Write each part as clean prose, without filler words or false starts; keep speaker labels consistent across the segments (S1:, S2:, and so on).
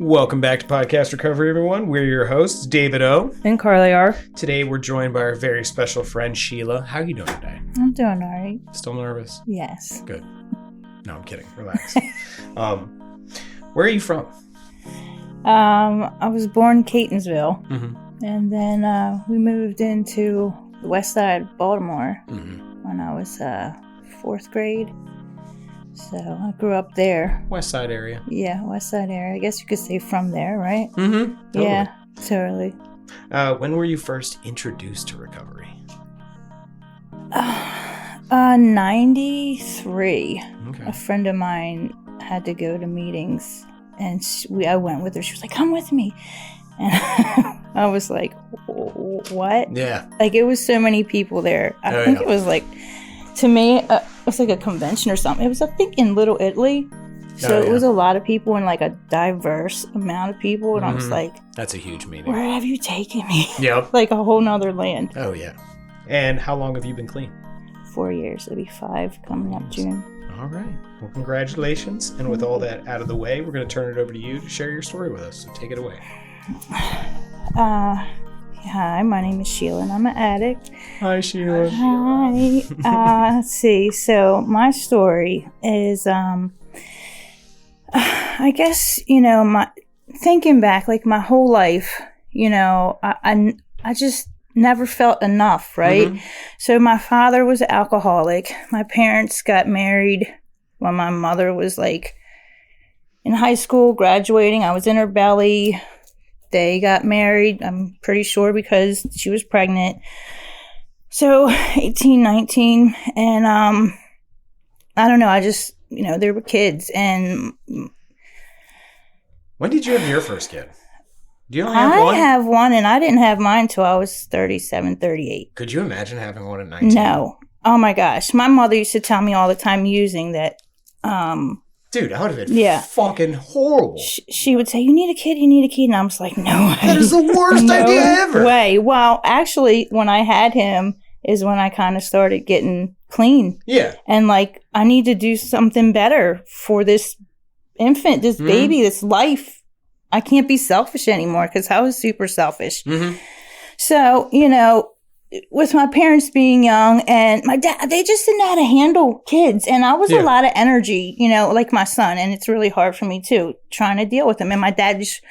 S1: Welcome back to Podcast Recovery, everyone. We're your hosts, David O.
S2: And Carly R.
S1: Today, we're joined by our very special friend, Sheila. How are you doing today?
S2: I'm doing all right.
S1: Still nervous?
S2: Yes.
S1: Good. No, I'm kidding. Relax. Where are you from?
S2: I was born in Catonsville.
S1: Mm-hmm.
S2: And then we moved into the west side of Baltimore when I was 4th grade. So I grew up there.
S1: West Side area.
S2: Yeah, west side area. I guess you could say from there, right?
S1: Mm-hmm. Totally.
S2: Yeah, totally.
S1: When were you first introduced to recovery?
S2: 93.
S1: Okay.
S2: A friend of mine had to go to meetings, and I went with her. She was like, "Come with me," and I was like, "What?"
S1: Yeah.
S2: Like, it was so many people there. I think it was like, to me, it was like a convention or something. It was, I think, in Little Italy. So it was a lot of people and like a diverse amount of people. And I was like,
S1: that's a huge meeting.
S2: Where have you taken me?
S1: Yep.
S2: Like a whole nother land.
S1: Oh, yeah. And how long have you been clean?
S2: 4 years. It'll be 5 coming up June.
S1: All right. Well, congratulations. And with all that out of the way, we're going to turn it over to you to share your story with us. So take it away.
S2: Hi, my name is Sheila, and I'm an addict.
S1: Hi, Sheila.
S2: Hi. Let's see. So my story is, I guess, thinking back, like my whole life, I just never felt enough, right?
S1: Mm-hmm.
S2: So my father was an alcoholic. My parents got married when my mother was like in high school, graduating. I was in her belly. They got married, I'm pretty sure, because she was pregnant. So 18, 19, and I don't know, I just, there were kids. And
S1: when did you have your first kid? Do you only have one?
S2: I have one, and I didn't have mine until I was 37, 38.
S1: Could you imagine having one at 19?
S2: No. Oh my gosh. My mother used to tell me all the time, using that,
S1: dude, that would have been fucking horrible.
S2: She would say, you need a kid. And I was like, no way.
S1: That is the worst idea ever.
S2: No way. Well, actually, when I had him is when I kind of started getting clean.
S1: Yeah.
S2: And like, I need to do something better for this infant, this baby, this life. I can't be selfish anymore because I was super selfish.
S1: Mm-hmm.
S2: So, with my parents being young and my dad, they just didn't know how to handle kids. And I was a lot of energy, like my son. And it's really hard for me too, trying to deal with him. And my dad, just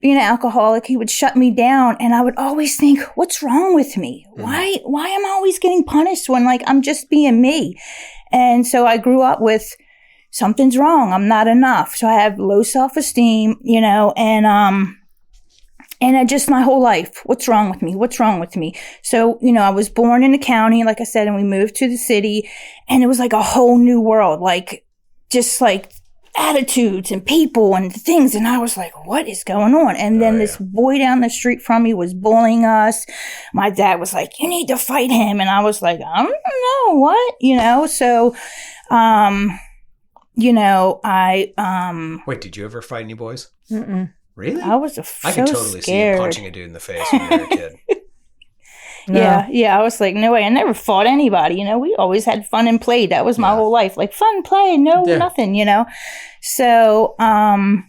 S2: being an alcoholic, he would shut me down. And I would always think, what's wrong with me? Why am I always getting punished when like I'm just being me? And so I grew up with something's wrong. I'm not enough. So I have low self-esteem, and I just, my whole life, what's wrong with me? What's wrong with me? So, I was born in the county, like I said, and we moved to the city, and it was like a whole new world, like, just like attitudes and people and things. And I was like, what is going on? And then this boy down the street from me was bullying us. My dad was like, you need to fight him. And I was like, I don't know what, so,
S1: Wait, did you ever fight any boys?
S2: Mm-mm.
S1: Really?
S2: I was
S1: I could totally see you punching a dude in the face when you were a kid.
S2: No. Yeah. I was like, no way. I never fought anybody. We always had fun and played. That was my whole life. Like fun, play, nothing, So, so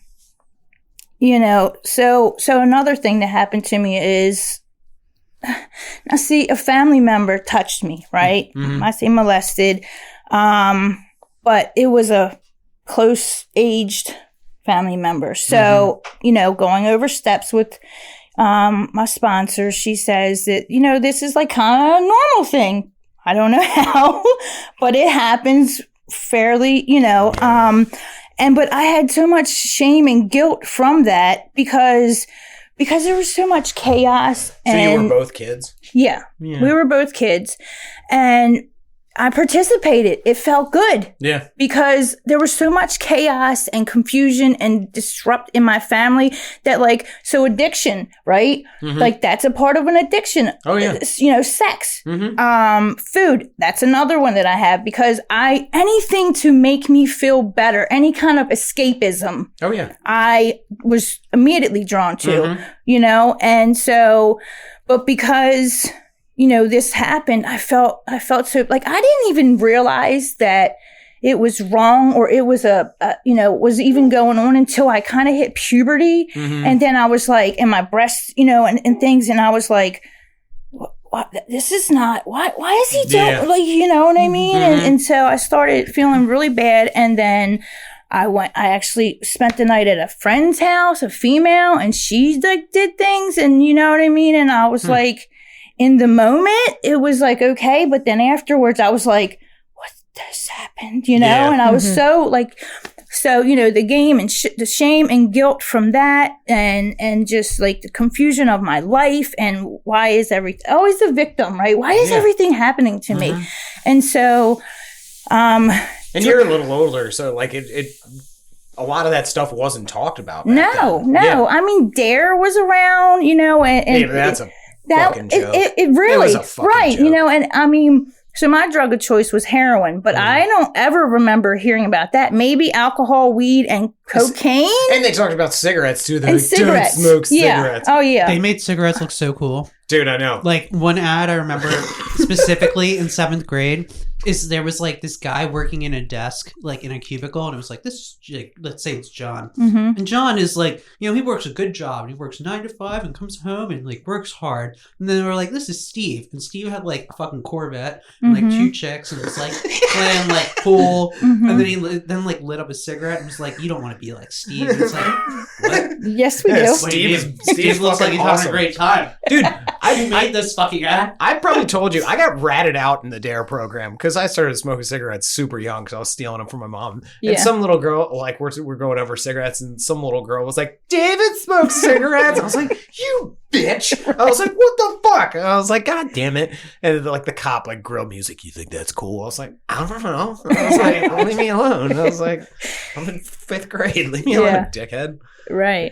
S2: another thing that happened to me is, now see, a family member touched me, right?
S1: Mm-hmm.
S2: I say molested. But it was a close aged family member. So, going over steps with my sponsor, she says that, this is like kind of a normal thing. I don't know how, but it happens fairly, but I had so much shame and guilt from that because there was so much chaos.
S1: So you were both kids?
S2: Yeah, we were both kids. And I participated. It felt good.
S1: Yeah.
S2: Because there was so much chaos and confusion and disrupt in my family that so addiction, right?
S1: Mm-hmm.
S2: Like that's a part of an addiction.
S1: Oh yeah.
S2: Sex,
S1: mm-hmm.
S2: Food. That's another one that I have because anything to make me feel better, any kind of escapism.
S1: Oh yeah. I
S2: was immediately drawn to,
S1: mm-hmm.
S2: And so, but because this happened, I felt so I didn't even realize that it was wrong or it was was even going on until I kind of hit puberty.
S1: Mm-hmm.
S2: And then I was like, and my breasts, and things. And I was like, what, this is not, why is he doing, like, you know what I mean?
S1: Mm-hmm.
S2: And so I started feeling really bad. And then I actually spent the night at a friend's house, a female, and she like did things and you know what I mean? And I was like, in the moment, it was like, okay. But then afterwards I was like, what just happened? And I was so like, the game and the shame and guilt from that and just like the confusion of my life and why is always the victim, right? Why is everything happening to me? And so,
S1: and you're a little older, so like it a lot of that stuff wasn't talked about back then. Yeah.
S2: I mean, Dare was around, and
S1: that's a fucking joke.
S2: It really,
S1: it was a fucking joke.
S2: and I mean, so my drug of choice was heroin, but I don't ever remember hearing about that. Maybe alcohol, weed, and cocaine.
S1: And they talked about cigarettes too.
S2: And cigarettes.
S1: Don't smoke cigarettes.
S2: Oh yeah.
S3: They made cigarettes look so cool.
S1: Dude, I know.
S3: Like one ad I remember specifically in 7th grade is there was like this guy working in a desk, like in a cubicle, and it was like this, like, let's say it's John.
S2: Mm-hmm.
S3: And John is like, he works a good job. He works 9 to 5 and comes home and like works hard. And then they were like, this is Steve. And Steve had like a fucking Corvette and like 2 chicks and was like playing like pool. And then he then like lit up a cigarette and was like, you don't want to be like Steve. And it's like, what?
S2: Yes, we do.
S3: Steve looks like he's having a great time.
S1: Dude,
S3: I made this fucking ad.
S1: I probably told you, I got ratted out in the DARE program because I started smoking cigarettes super young because I was stealing them from my mom.
S2: Yeah.
S1: And some little girl, like, we're going over cigarettes, and some little girl was like, David smokes cigarettes. I was like, you bitch. I was like, what the fuck? And I was like, God damn it. And like the cop, like, grill music, you think that's cool? I was like, I don't know. I was like, leave me alone. I was like, I'm in 5th grade. Leave me alone, dickhead.
S2: Right.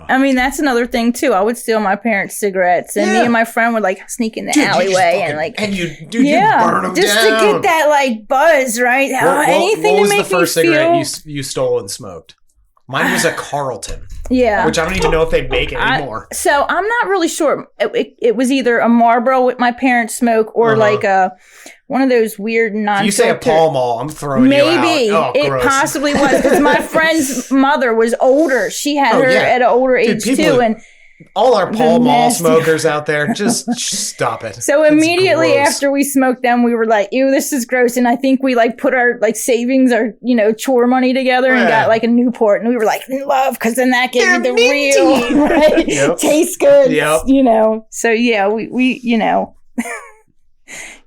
S2: I mean, that's another thing too. I would steal my parents' cigarettes, and me and my friend would like sneak in the alleyway and like,
S1: and you burn them
S2: just
S1: down.
S2: to get that like buzz, right? Anything
S1: what was
S2: to make
S1: the first
S2: me
S1: cigarette
S2: feel...
S1: you stole and smoked? Mine was a Carlton.
S2: Yeah,
S1: which I don't even know if they make it anymore.
S2: So I'm not really sure. It was either a Marlboro with my parents smoke or like a one of those weird non.
S1: You say a Pall Mall, I'm throwing you out.
S2: Maybe it possibly was because my friend's mother was older. She had her at an older age too, and
S1: all our Pall Mall smokers out there, just stop it.
S2: So immediately after we smoked them, we were like, ew, this is gross. And I think we like put our like savings, our, chore money together and got like a Newport. And we were like, love, because then that gave me the real, right? Tastes good, So yeah, we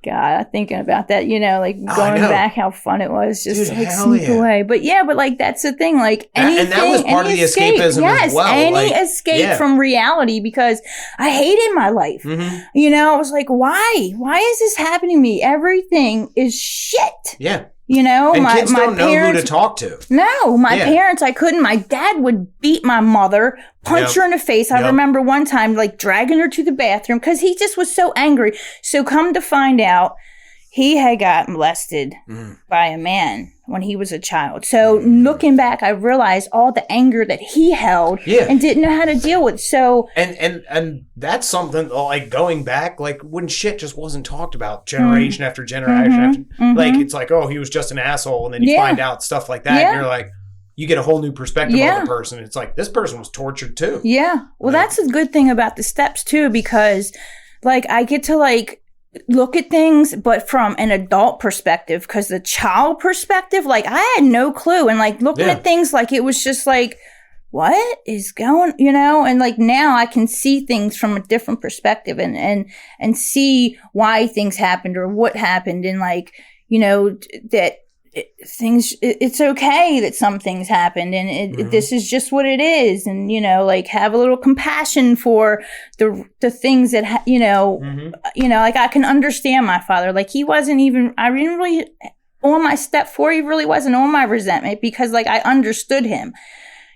S2: God, thinking about that, like going back, how fun it was just to like sneak away. But like that's the thing, like anything,
S1: and that was part of the escapism as well.
S2: Any escape from reality, because I hated my life. I was like, why is this happening to me? Everything is shit.
S1: Yeah.
S2: And
S1: kids don't know who to talk to.
S2: No, my parents, I couldn't. My dad would beat my mother, punch her in the face. I remember one time, like, dragging her to the bathroom because he just was so angry. So come to find out, he had got molested by a man when he was a child. So looking back, I realized all the anger that he held and didn't know how to deal with. So
S1: and that's something like going back, like when shit just wasn't talked about generation after generation after, like it's like, oh, he was just an asshole, and then you find out stuff like that, and you're like, you get a whole new perspective of the person. It's like, this person was tortured too. Yeah. Well, that's a good thing about the steps too, because like I get to like look at things, but from an adult perspective, because the child perspective, like I had no clue. And like looking at things, like it was just like, what is going, and like now I can see things from a different perspective and see why things happened or what happened. And like, that it's okay that some things happened, and this is just what it is. And, like have a little compassion for the things that, like I can understand my father. Like he wasn't even, I didn't really, on my step 4, he really wasn't on my resentment, because like I understood him.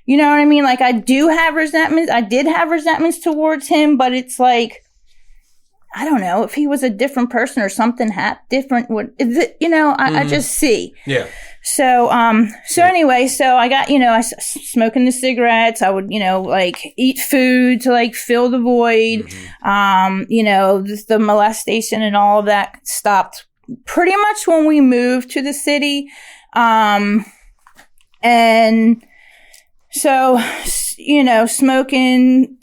S1: You know what I mean? Like I do have resentments. I did have resentments towards him, but it's like, I don't know if he was a different person or something different. I just see. Yeah. So, anyway, so I got, smoking the cigarettes. I would, like eat food to like fill the void. The molestation and all of that stopped pretty much when we moved to the city.
S2: And so, smoking,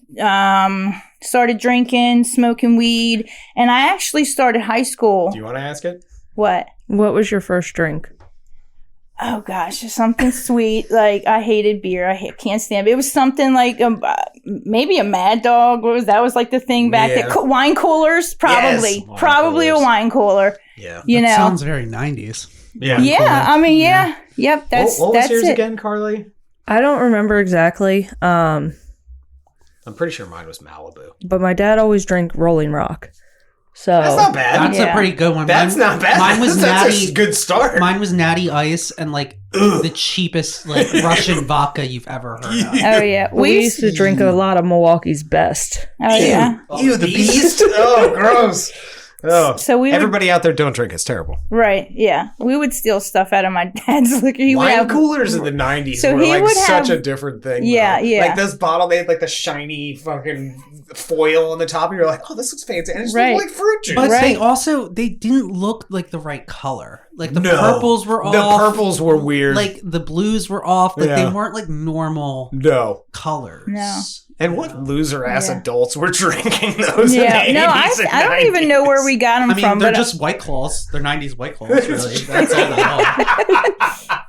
S2: started drinking, smoking weed, and I actually started high school.
S1: Do you want to ask it?
S2: What?
S4: What was your first drink?
S2: Oh gosh, something sweet. Like I hated beer. Can't stand it. It was something like maybe a Mad Dog. That was like the thing back then. Wine coolers, probably,
S1: Yes,
S2: probably a wine cooler.
S1: Yeah,
S3: That sounds very 90s.
S1: Yeah,
S2: yeah. I mean, yeah. Yep. That's
S1: what was yours
S2: it.
S1: again, Carly?
S4: I don't remember exactly.
S1: I'm pretty sure mine was Malibu.
S4: But my dad always drank Rolling Rock. So
S1: that's not bad.
S3: That's a pretty good one.
S1: That's not bad.
S3: Mine was
S1: that's
S3: Natty.
S1: a good start.
S3: Mine was Natty Ice and like the cheapest like Russian vodka you've ever heard of.
S2: Oh yeah,
S4: we used to drink a lot of Milwaukee's Best.
S2: Oh yeah.
S1: Ew, the beast. Oh, gross. Oh,
S2: so
S1: everybody out there, don't drink. It's terrible.
S2: Right? Yeah, we would steal stuff out of my dad's liquor.
S1: Wine coolers in the 90s
S2: So
S1: were
S2: he
S1: like
S2: would
S1: such
S2: have-
S1: a different thing.
S2: Yeah,
S1: though.
S2: yeah.
S1: Like this bottle, they had like the shiny fucking foil on the top, and you're like, oh, this looks fancy, and it's
S2: Right.
S1: like fruit juice.
S3: But
S2: Right.
S3: they didn't look like the right color. Like the
S1: No.
S3: purples were off.
S1: The purples were weird.
S3: Like the blues were off. Like
S1: Yeah.
S3: they weren't like normal
S1: No.
S3: colors.
S2: No.
S1: And what loser ass
S2: Yeah.
S1: adults were drinking those?
S2: Yeah,
S1: in the
S2: no,
S1: 80s and
S2: I don't even know where we got them
S3: I mean,
S2: from.
S3: they're
S2: But
S3: just White Claws. They're 90s White Claws, really. That's all they are.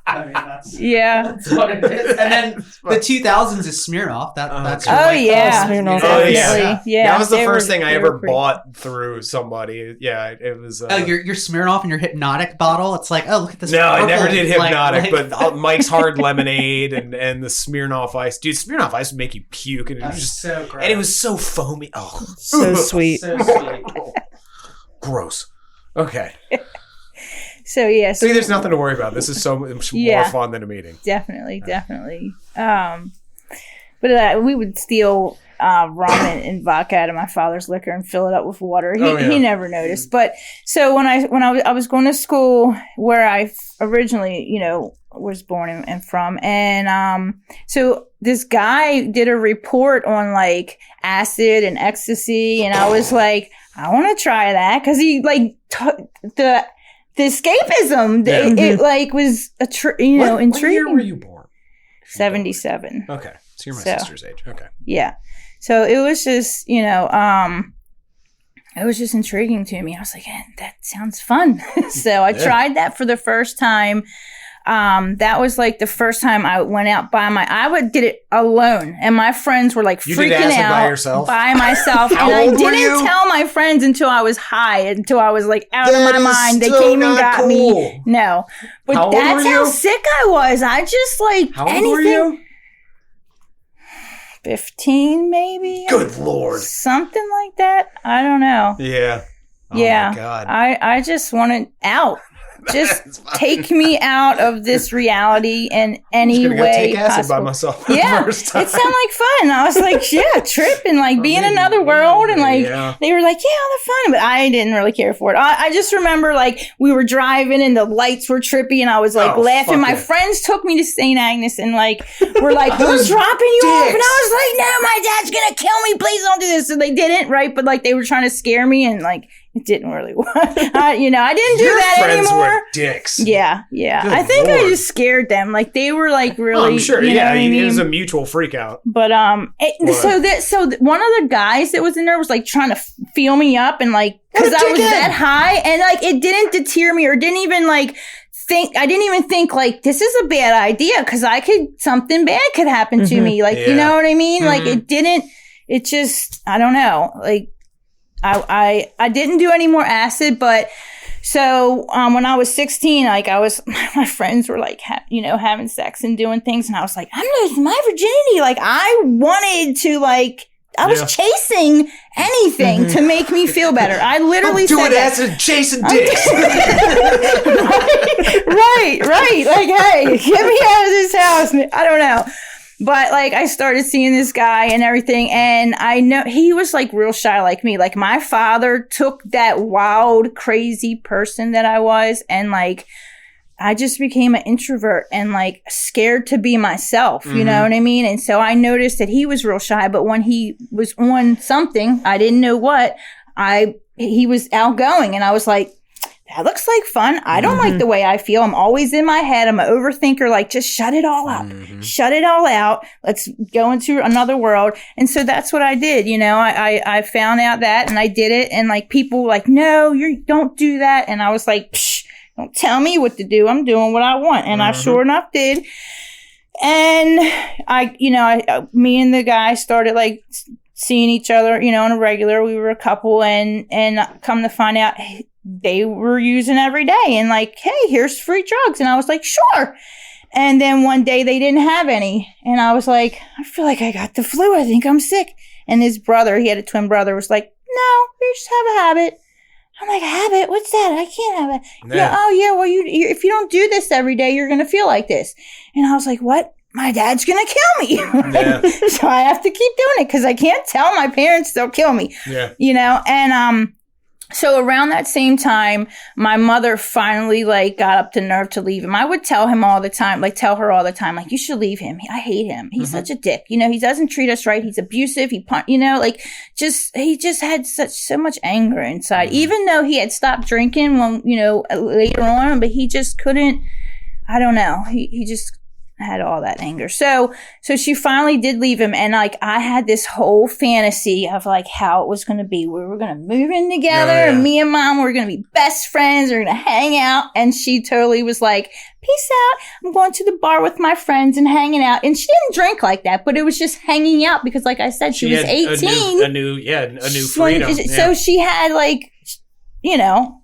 S3: I mean, that's
S2: yeah.
S3: what it is. And then the 2000s is Smirnoff. That's your
S2: Oh
S3: White
S2: yeah,
S4: Smirnoff.
S1: Oh,
S2: definitely.
S1: yeah.
S2: Yeah,
S1: That was the
S2: they
S1: first
S2: were-
S1: thing I
S2: they
S1: ever
S2: were pretty-
S1: bought through somebody. Yeah, it was.
S3: Oh, your Smirnoff and your Hypnotic bottle. It's like, oh, look at this.
S1: No, I never
S3: purple,
S1: did Hypnotic,
S3: like-
S1: but Mike's Hard Lemonade and the Smirnoff Ice. Dude, Smirnoff Ice would make you puke, and it was
S3: That's
S1: just
S3: so gross.
S1: and it was so foamy. Oh,
S4: So sweet.
S3: So sweet.
S1: gross. Okay,
S2: So yeah, so
S1: see, there's nothing to worry about. This is so much more
S2: Yeah.
S1: fun than a meeting.
S2: definitely. But we would steal rum and vodka out of my father's liquor and fill it up with water. He never noticed. But so when I was going to school where I originally, was born and from, and so this guy did a report on like acid and ecstasy, and I was like, I want to try that because he like the escapism.
S1: Yeah.
S2: It like was intriguing.
S1: What year were you born?
S2: 77.
S1: Okay, so you're my
S2: So-
S1: sister's age. Okay.
S2: Yeah. So it was just, it was just intriguing to me. I was like, that sounds fun. So I tried that for the first time. That was like the first time I went out did it alone. And my friends were like
S1: You did
S2: freaking
S1: acid
S2: out
S1: by yourself?
S2: by myself.
S1: How
S2: And I
S1: old were
S2: didn't
S1: you?
S2: tell my friends until I was high, until I was like out
S1: That
S2: of my
S1: is
S2: mind. They
S1: so
S2: came and
S1: not
S2: got me.
S1: cool.
S2: No. But
S1: How old
S2: that's
S1: were
S2: how
S1: you?
S2: sick I was. I just like
S1: How old
S2: anything.
S1: were you?
S2: 15 maybe.
S1: Good Lord.
S2: Something like that. I don't know.
S1: Yeah. Oh
S2: yeah.
S1: my God.
S2: I just wanted out. Just
S1: That's fine.
S2: take me out of this reality in any
S1: I'm just gonna go
S2: way
S1: take acid by
S2: possible.
S1: myself for
S2: Yeah,
S1: the first time.
S2: it sounded like fun. I was like, yeah, trip and like be in another world, and like
S1: Yeah.
S2: they were like, yeah, they're fun, but I didn't really care for it. I just remember like we were driving and the lights were trippy, and I was like
S1: Oh,
S2: laughing.
S1: fuck
S2: My
S1: yeah.
S2: friends took me to St. Agnes and like we're like, we're
S1: Those
S2: dropping you off, and
S1: dicks.
S2: I was like, no, my dad's gonna kill me. Please don't do this. And they didn't, right? But like they were trying to scare me, and like it didn't really work. I didn't do
S1: Your
S2: that
S1: friends
S2: anymore.
S1: were dicks.
S2: Yeah.
S1: Good
S2: I think I
S1: Lord.
S2: just scared them. Like they were like
S1: Oh,
S2: really.
S1: I'm sure.
S2: You know
S1: Yeah,
S2: what I
S1: it
S2: mean?
S1: was a mutual freak out.
S2: But one of the guys that was in there was like trying to feel me up, and like because
S1: What a
S2: I was
S1: dickhead.
S2: that high, and like it didn't deter me or didn't even like think. I didn't even think like this is a bad idea because something bad could happen to me. Like you
S1: Yeah.
S2: know what I mean? Like
S1: Mhm.
S2: it didn't. It just I don't know. Like I didn't do any more acid, but. So when I was 16, like my friends were like, having sex and doing things, and I was like, I'm losing my virginity. Like I wanted to, like I was chasing anything to make me feel better. I literally
S1: I'm doing
S2: said that.
S1: acid, chasing dicks.
S2: right. Like, hey, get me out of this house. I don't know. But like I started seeing this guy and everything, and I know he was like real shy like me. Like my father took that wild, crazy person that I was, and like I just became an introvert and like scared to be myself. You know what I mean? And so I noticed that he was real shy, but when he was on something, I didn't know what, he was outgoing, and I was like, that looks like fun. I don't like the way I feel. I'm always in my head. I'm an overthinker. Like, just shut it all up. Shut it all out. Let's go into another world. And so that's what I did. You know, I found out that and I did it. And like people were like, no, you don't do that. And I was like, psh, don't tell me what to do. I'm doing what I want. And I sure enough did. And me and the guy started like seeing each other, you know, on a regular. We were a couple and come to find out they were using every day and like, hey, here's free drugs. And I was like, sure. And then one day they didn't have any. And I was like, I feel like I got the flu. I think I'm sick. And his brother, he had a twin brother, was like, no, we just have a habit. I'm like, habit? What's that? I can't have it. Yeah. Oh, yeah. Well, you if you don't do this every day, you're going to feel like this. And I was like, what? My dad's going to kill me.
S1: Yeah.
S2: So I have to keep doing it because I can't tell my parents they'll kill me.
S1: Yeah.
S2: You know, and so around that same time, my mother finally like got up the nerve to leave him. I would tell him all the time, like tell her all the time, like, you should leave him. I hate him. He's such a dick. You know, he doesn't treat us right. He's abusive. He like he just had so much anger inside, even though he had stopped drinking when, you know, later on, but he just couldn't, I don't know. He just had all that anger. So she finally did leave him. And like, I had this whole fantasy of like how it was going to be. We were going to move in together and me and mom were going to be best friends. We were going to hang out. And she totally was like, peace out. I'm going to the bar with my friends and hanging out. And she didn't drink like that, but it was just hanging out because like I said, she was 18.
S1: A new freedom.
S2: So she had like, you know,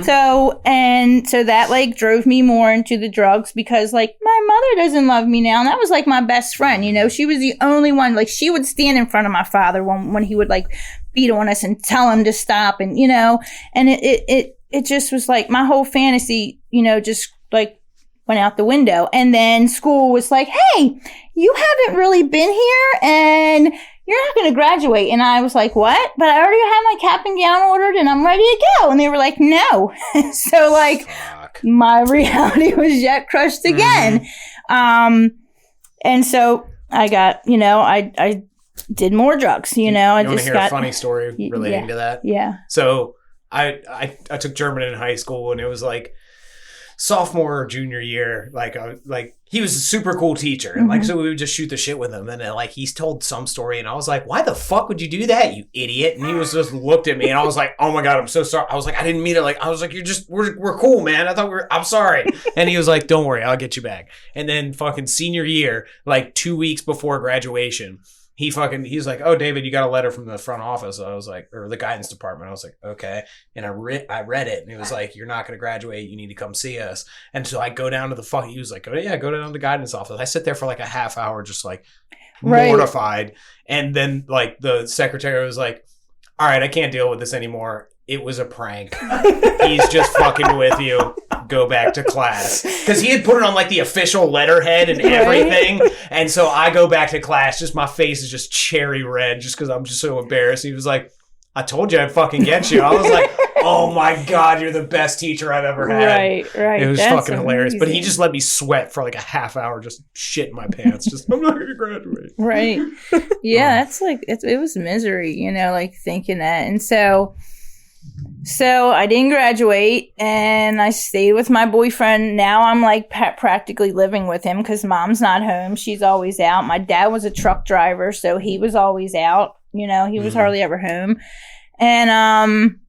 S2: so that like drove me more into the drugs because like my mother doesn't love me now. And that was like my best friend, you know, she was the only one, like she would stand in front of my father when he would like beat on us and tell him to stop and, you know, and it just was like my whole fantasy, you know, just like went out the window. And then school was like, hey, you haven't really been here and you're not going to graduate. And I was like, what? But I already have my cap and gown ordered and I'm ready to go. And they were like, no. So like my reality was yet crushed again. And so I got, you know, I did more drugs, you know. I
S1: want to hear a funny story relating to that?
S2: Yeah.
S1: So I took German in high school and it was like sophomore or junior year, like he was a super cool teacher and like so we would just shoot the shit with him and then like he's told some story and I was like, why the fuck would you do that, you idiot? And he was just looked at me and I was like, oh my god, I'm so sorry. I was like, I didn't mean it. Like I was like, we're cool, man. I thought I'm sorry. And he was like, don't worry, I'll get you back. And then fucking senior year, like 2 weeks before graduation, he was like, oh, David, you got a letter from the front office. I was like, or the guidance department. I was like, okay. And I read it and it was like, you're not going to graduate. You need to come see us. And so I go down to he was like, oh yeah, go down to the guidance office. I sit there for like a half hour, just like mortified. And then like the secretary was like, all right, I can't deal with this anymore. It was a prank. He's just fucking with you. Go back to class. Because he had put it on like the official letterhead and everything. Right. And so I go back to class. Just my face is just cherry red just because I'm just so embarrassed. He was like, I told you I'd fucking get you. I was like, oh my god, you're the best teacher I've ever had.
S2: Right.
S1: It was fucking hilarious. But he just let me sweat for like a half hour, just shit in my pants. Just, I'm not going to graduate.
S2: Right. Yeah, that's like, it was misery, you know, like thinking that. And so I didn't graduate and I stayed with my boyfriend. Now I'm like practically living with him because mom's not home. She's always out. My dad was a truck driver, so he was always out. You know, he was hardly ever home. And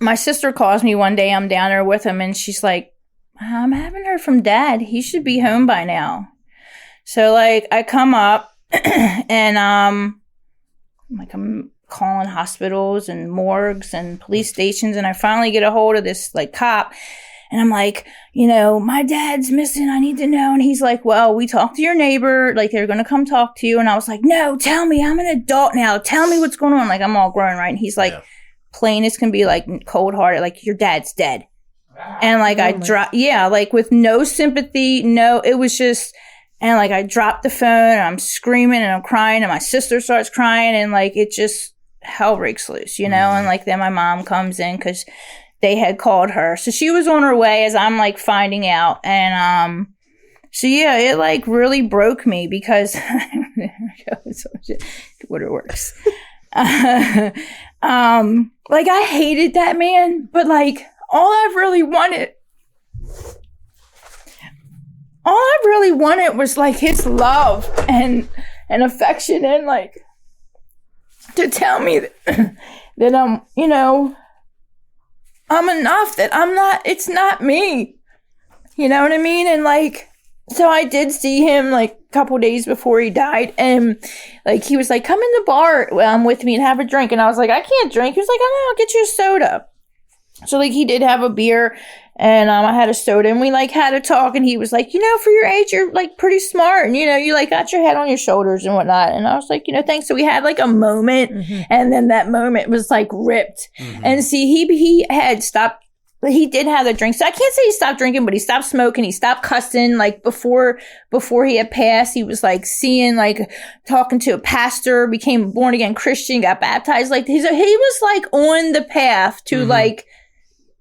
S2: my sister calls me one day. I'm down there with him and she's like, I haven't heard from dad. He should be home by now. So like I come up and I'm calling hospitals and morgues and police stations. And I finally get a hold of this like cop and I'm like, you know, my dad's missing. I need to know. And he's like, well, we talked to your neighbor. Like they're going to come talk to you. And I was like, no, tell me, I'm an adult now. Tell me what's going on. Like I'm all grown, right? And he's like, plain as can be, like cold hearted, like your dad's dead. And like like with no sympathy, it was just, and like I dropped the phone and I'm screaming and I'm crying and my sister starts crying and like it just, hell breaks loose, you know. And like then my mom comes in because they had called her, so she was on her way as I'm like finding out. And so yeah, it like really broke me because what it works. Like I hated that man, but like all I really wanted was like his love and affection, and like to tell me that I'm, you know, I'm enough, that it's not me. You know what I mean? And like, so I did see him like a couple days before he died, and like he was like, come in the bar with me and have a drink. And I was like, I can't drink. He was like, oh no, I'll get you a soda. So like he did have a beer, and I had a soda, and we like had a talk, and he was like, you know, for your age, you're like pretty smart, and you know, you like got your head on your shoulders and whatnot. And I was like, you know, thanks. So we had like a moment, and then that moment was like ripped. And see, he had stopped. He did have the drink. So I can't say he stopped drinking, but he stopped smoking. He stopped cussing. Like before he had passed, he was like talking to a pastor, became a born again Christian, got baptized. Like he was like on the path to like.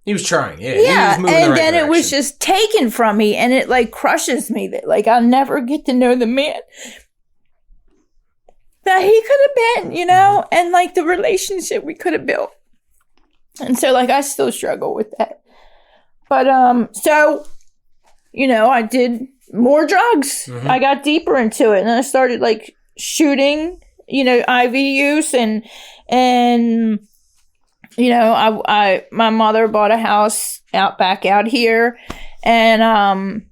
S1: He was trying. Yeah.
S2: Yeah.
S1: He was moving
S2: And
S1: the right
S2: then
S1: direction.
S2: it was just taken from me, and it like crushes me that like I'll never get to know the man that he could have been, you know, and like the relationship we could have built. And so like I still struggle with that. But so, you know, I did more drugs. I got deeper into it, and I started like shooting, you know, IV use, and you know, my mother bought a house back out here, and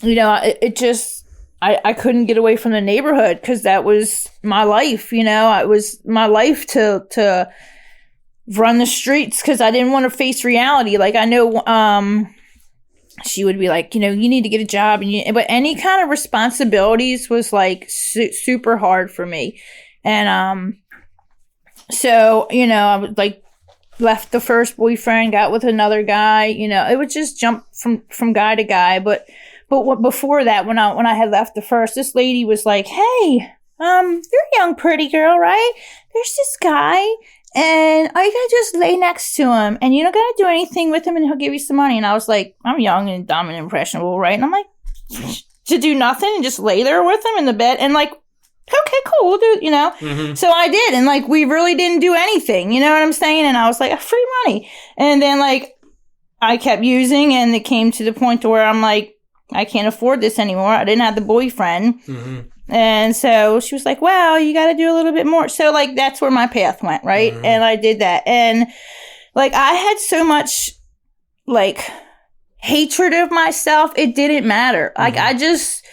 S2: you know, it just I couldn't get away from the neighborhood because that was my life. You know, it was my life to run the streets because I didn't want to face reality. Like I know she would be like, you know, you need to get a job, but any kind of responsibilities was like super hard for me. And so, you know, I was like left the first boyfriend, got with another guy, you know, it would just jump from guy to guy. But before that, when I had left the first, this lady was like, hey, you're a young pretty girl, right? There's this guy, and all you gotta do is lay next to him, and you don't gotta do anything with him, and he'll give you some money. And I was like, I'm young and dumb and impressionable, right? And I'm like, to do nothing and just lay there with him in the bed, and like, okay, cool, we'll do, you know? So I did, and like, we really didn't do anything, you know what I'm saying? And I was like, free money. And then like, I kept using, and it came to the point to where I'm like, I can't afford this anymore. I didn't have the boyfriend. And so she was like, well, you got to do a little bit more. So like, that's where my path went, right? And I did that. And like, I had so much like hatred of myself. It didn't matter. Like, I just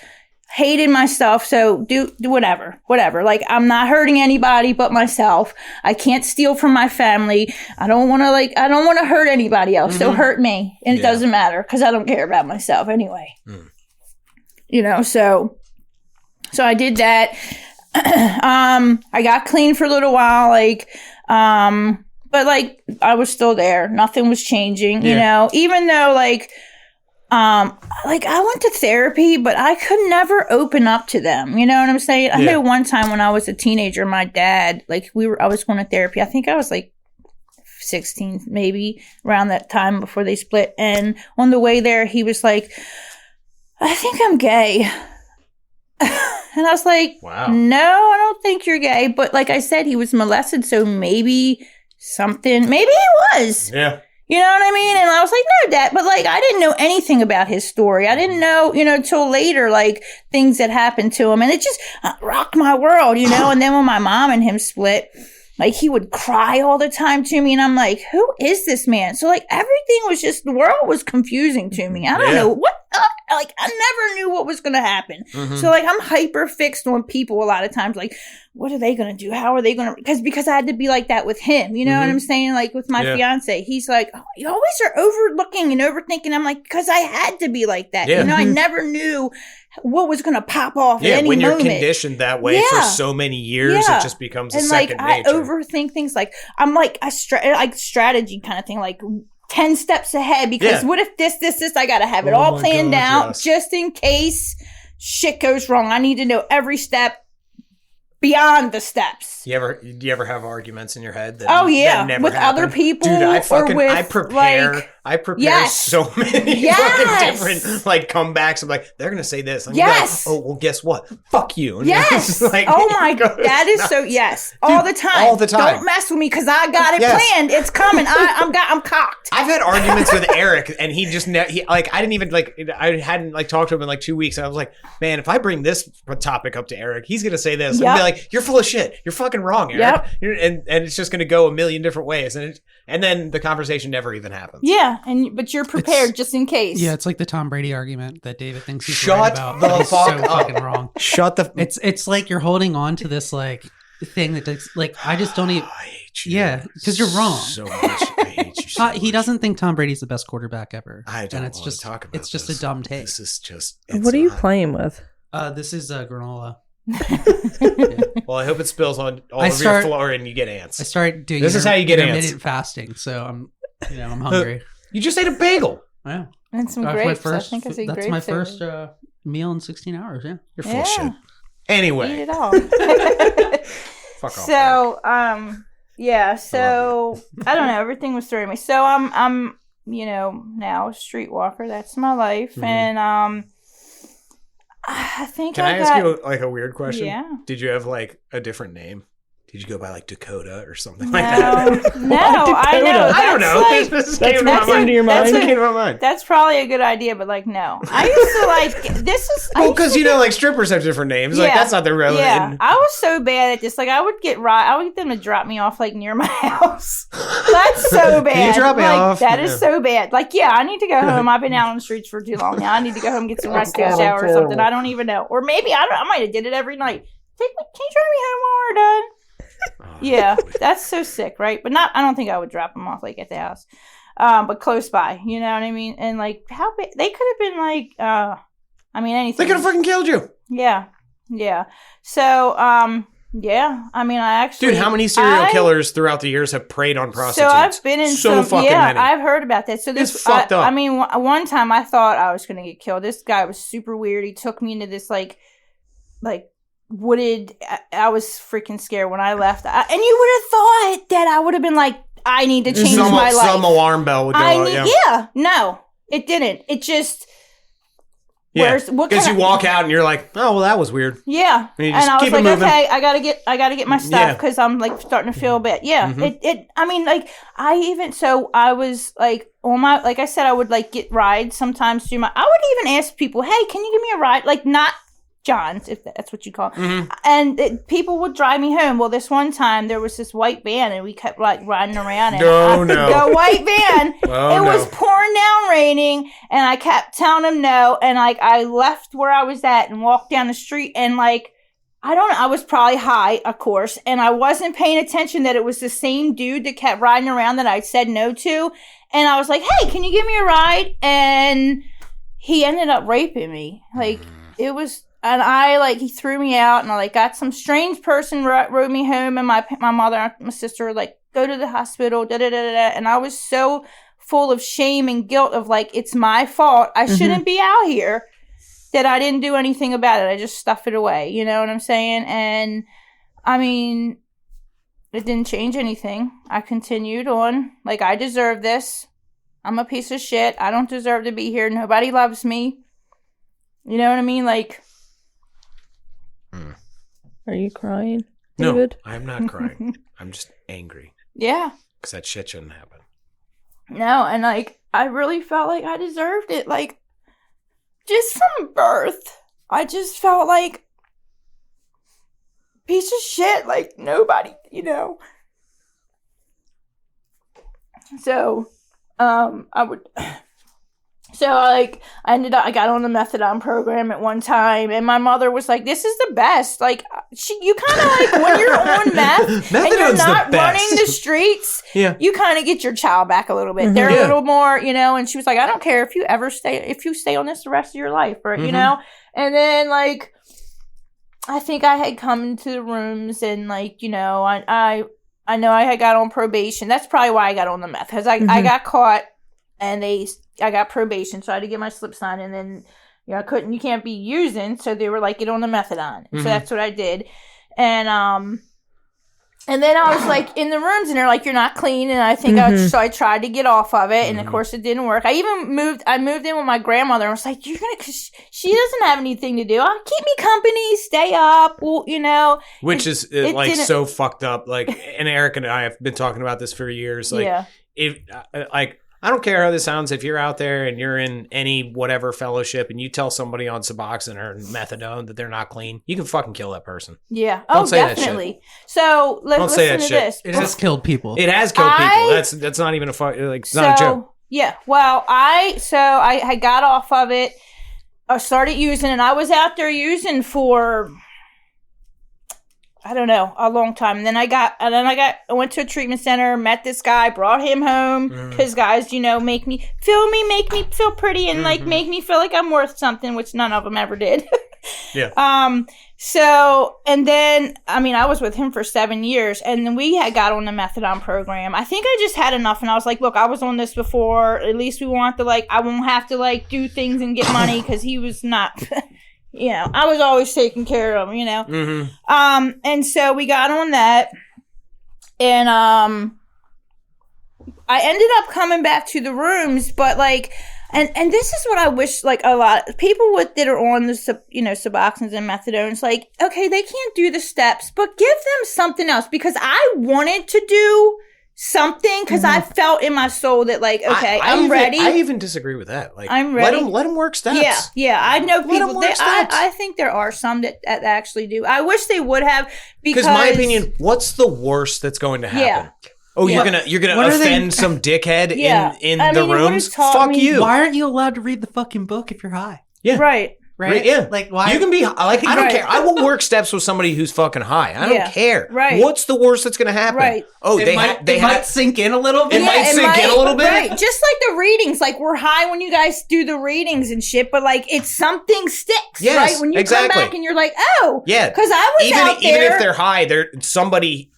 S2: hated myself. So do whatever. Like, I'm not hurting anybody but myself. I can't steal from my family. I don't want to hurt anybody else. So hurt me. And it doesn't matter because I don't care about myself anyway. You know, so I did that. I got clean for a little while, like, but like I was still there. Nothing was changing, you know, even though like I went to therapy, but I could never open up to them. You know what I'm saying? I know one time when I was a teenager, my dad, like I was going to therapy. I think I was like 16, maybe around that time before they split. And on the way there, he was like, I think I'm gay. And I was like, wow. No, I don't think you're gay. But like I said, he was molested. So maybe he was. Yeah. You know what I mean? And I was like, no, Dad. But like, I didn't know anything about his story. I didn't know, you know, till later, like things that happened to him. And it just rocked my world, you know? And then when my mom and him split, like he would cry all the time to me. And I'm like, who is this man? So like everything was just, the world was confusing to me. I don't know what, like I never knew what was going to happen. So like I'm hyper fixed on people a lot of times. Like, what are they going to do? How are they going to, because I had to be like that with him. You know what I'm saying? Like with my fiance, he's like, oh, you always are overlooking and overthinking. I'm like, because I had to be like that. You know, I never knew what was going to pop off at any
S1: when you're
S2: moment.
S1: Conditioned that way for so many years, it just becomes a second nature.
S2: I overthink things. Like I'm like like strategy kind of thing, like 10 steps ahead, because what if this, I got to have it all planned out just in case shit goes wrong. I need to know every step beyond the steps.
S1: Do you ever have arguments in your head that
S2: that
S1: never
S2: with
S1: happen?
S2: other people?
S1: Dude, I
S2: with,
S1: prepare
S2: yes.
S1: so many fucking different like comebacks. I'm like, they're gonna say this. And
S2: yes.
S1: Like, oh well, guess what? Fuck you. And
S2: yes.
S1: Like,
S2: oh my god, that is nuts. So yes, all the time.
S1: All the time.
S2: Don't mess with me because I got it planned. It's coming. I'm cocked.
S1: I've had arguments with Eric, and he just I didn't even I hadn't talked to him in 2 weeks, and I was like, man, if I bring this topic up to Eric, he's gonna say this. Yep. And be like, you're full of shit. You're fucking wrong, Eric. Yep. And it's just gonna go a million different ways, and then the conversation never even happens.
S2: Yeah, but you're prepared just in case.
S3: Yeah, it's like the Tom Brady argument that David thinks he's
S1: Shut
S3: right about.
S1: the
S3: He's
S1: fuck
S3: so
S1: up.
S3: fucking wrong.
S1: Shut the.
S3: It's like you're holding on to this thing that I just don't even.
S1: I hate you.
S3: Yeah, because you're wrong.
S1: So much. I hate you. So
S3: he doesn't think Tom Brady's the best quarterback ever.
S1: I don't
S3: want
S1: to talk about.
S3: It's just a dumb take.
S1: This is just.
S4: What are you playing with?
S3: This is granola.
S1: Well, I hope it spills on all of your floor and you get ants.
S3: I started doing.
S1: This is how you get ants.
S3: Intermittent fasting, so I'm hungry.
S1: You just ate a bagel.
S3: Yeah,
S2: and some grapes. I think I see
S3: that's
S2: grapes.
S3: my first meal in 16 hours. Yeah,
S1: you're full of shit. Anyway,
S2: eat it all.
S1: Fuck off.
S2: So, So I don't know. Everything was throwing me. So I'm now a streetwalker. That's my life, and I think.
S1: Can I ask you a weird question?
S2: Yeah.
S1: Did you have a different name? Did you go by Dakota or something
S2: like
S1: that?
S2: No, I know.
S1: I don't know. This came into your mind. Came to my mind.
S2: That's probably a good idea, but no. I used to this is
S1: because strippers have different names.
S2: Yeah,
S1: that's not their relevant.
S2: Yeah, I was so bad at this. I would get them to drop me off near my house. That's so bad.
S1: Can you drop me off?
S2: That is so bad. I need to go home. I've been out on the streets for too long now. I need to go home and get some rest, take a shower or something. I don't even know. Or maybe I might have did it every night. Can you drive me home while we're done? Yeah, that's so sick, right? But I don't think I would drop them off at the house, but close by. You know what I mean? And how big they could have been anything.
S1: They could have fucking killed you.
S2: Yeah. So, yeah. I actually,
S1: dude, how many serial killers throughout the years have preyed on prostitutes?
S2: So I've been in
S1: fucking many.
S2: I've heard about that. So this
S1: fucked up.
S2: One time I thought I was going to get killed. This guy was super weird. He took me into this wooded. I was freaking scared when I left. And you would have thought that I would have been I need to change my life.
S1: Some alarm bell would go off.
S2: No, it didn't. It just.
S1: Yeah, because you walk out and you're like, oh, well, that was weird.
S2: Yeah, and I was like, okay, I gotta get my stuff because I'm starting to feel a bit. Yeah, I was on my, I said, I would get rides sometimes through my. I would even ask people, hey, can you give me a ride? Not John's, if that's what you call it. Mm-hmm. And people would drive me home. Well, this one time there was this white van and we kept riding around. And the white van. It was pouring down raining and I kept telling him no. And I left where I was at and walked down the street and I don't know, I was probably high, of course. And I wasn't paying attention that it was the same dude that kept riding around that I said no to. And I was like, hey, can you give me a ride? And he ended up raping me. It was... And he threw me out and I got some strange person rode me home and my mother and my sister were go to the hospital, And I was so full of shame and guilt of it's my fault. I shouldn't be out here that I didn't do anything about it. I just stuffed it away. You know what I'm saying? And it didn't change anything. I continued on. I deserve this. I'm a piece of shit. I don't deserve to be here. Nobody loves me. You know what I mean?
S4: Are you crying, David?
S1: No, I'm not crying. I'm just angry.
S2: Yeah.
S1: Because that shit shouldn't happen.
S2: No, and I really felt like I deserved it. Just from birth, I just felt like piece of shit. Nobody, So, I would... So, I got on the methadone program at one time, and my mother was like, this is the best. You kind of when you're on meth and you're not running the streets, you kind of get your child back a little bit. Mm-hmm. They're a little more, and she was like, I don't care if you stay on this the rest of your life, or, and then, I think I had come into the rooms and, I know I had got on probation. That's probably why I got on the meth, because I got caught. And I got probation, so I had to get my slip signed, and then, you can't be using, so they were like, get on the methadone. Mm-hmm. So that's what I did. And then I was like in the rooms, and they're like, "You're not clean." And I think so I tried to get off of it, and of course it didn't work. I moved in with my grandmother, and I was like, cause she doesn't have anything to do. I'll keep me company, stay up, well,
S1: Which is like so fucked up. Like, and Eric and I have been talking about this for years. Like, if I don't care how this sounds. If you're out there and you're in any whatever fellowship and you tell somebody on Suboxone or methadone that they're not clean, you can fucking kill that person.
S2: Yeah.
S1: Don't say
S2: definitely.
S1: That shit.
S2: So listen to this.
S3: It has killed people.
S1: It has killed people. That's not even not a joke.
S2: Yeah. Well, I got off of it. I started using, and I was out there using for, I don't know, a long time. And then I went to a treatment center, met this guy, brought him home, because guys, make me feel pretty, and like make me feel like I'm worth something, which none of them ever did.
S1: Yeah.
S2: So, and then, I was with him for 7 years, and then we got on the methadone program. I think I just had enough, and I was like, look, I was on this before. At least we won't have to, I won't have to, do things and get money, because he was not... I was always taking care of him, and so we got on that, and I ended up coming back to the rooms, but and this is what I wish, a lot of people that are on the Suboxones and methadones, okay, they can't do the steps, but give them something else, because I wanted to do something, because I felt in my soul that I'm ready.
S1: I even disagree with that.
S2: I'm ready.
S1: Let them work steps.
S2: Yeah. I know people. I think there are some that actually do. I wish they would have, because
S1: my opinion, what's the worst that's going to happen?
S2: Yeah.
S1: Oh, you're gonna offend some dickhead in the rooms? Fuck you.
S3: Why aren't you allowed to read the fucking book if you're high?
S1: Yeah.
S2: Right.
S1: Yeah.
S3: Why?
S1: You can be I don't care. I will work steps with somebody who's fucking high. I don't care.
S2: Right.
S1: What's the worst that's going to happen?
S2: Right.
S1: Oh,
S3: they might sink in a little bit.
S1: It might sink in a little bit.
S2: Right. Just like the readings. We're high when you guys do the readings and shit, but it's something sticks.
S1: Yes,
S2: right? When you come back and you're like, oh.
S1: Yeah.
S2: Because I was out there.
S1: Even if they're high,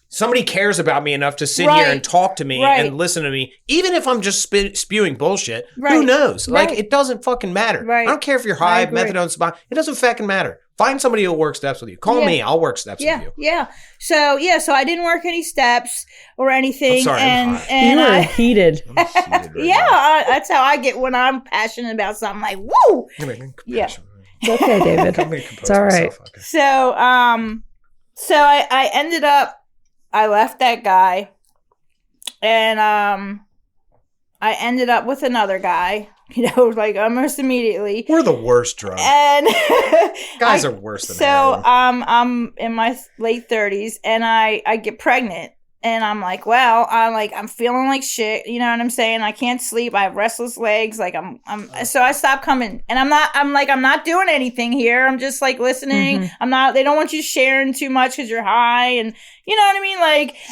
S1: somebody cares about me enough to sit here and talk to me and listen to me. Even if I'm just spewing bullshit, who knows? It doesn't fucking matter.
S2: Right.
S1: I don't care if you're high, methadone, it doesn't fucking matter. Find somebody who'll work steps with you. Call me. I'll work steps with you.
S2: Yeah. So I didn't work any steps or anything.
S1: I'm sorry,
S2: and
S4: you were heated.
S1: I'm heated
S2: that's how I get when I'm passionate about something. Like, woo! Yeah.
S4: It's okay, David. It's all right.
S2: So I ended up, I left that guy, and I ended up with another guy, almost immediately.
S1: We're the worst drug.
S2: And
S1: guys are worse than
S2: heroin. I'm in my late 30s, and I get pregnant. And I'm like, well, I'm feeling like shit. You know what I'm saying? I can't sleep. I have restless legs. So I stopped coming. And I'm not doing anything here. I'm just listening. They don't want you sharing too much because you're high. And you know what I mean?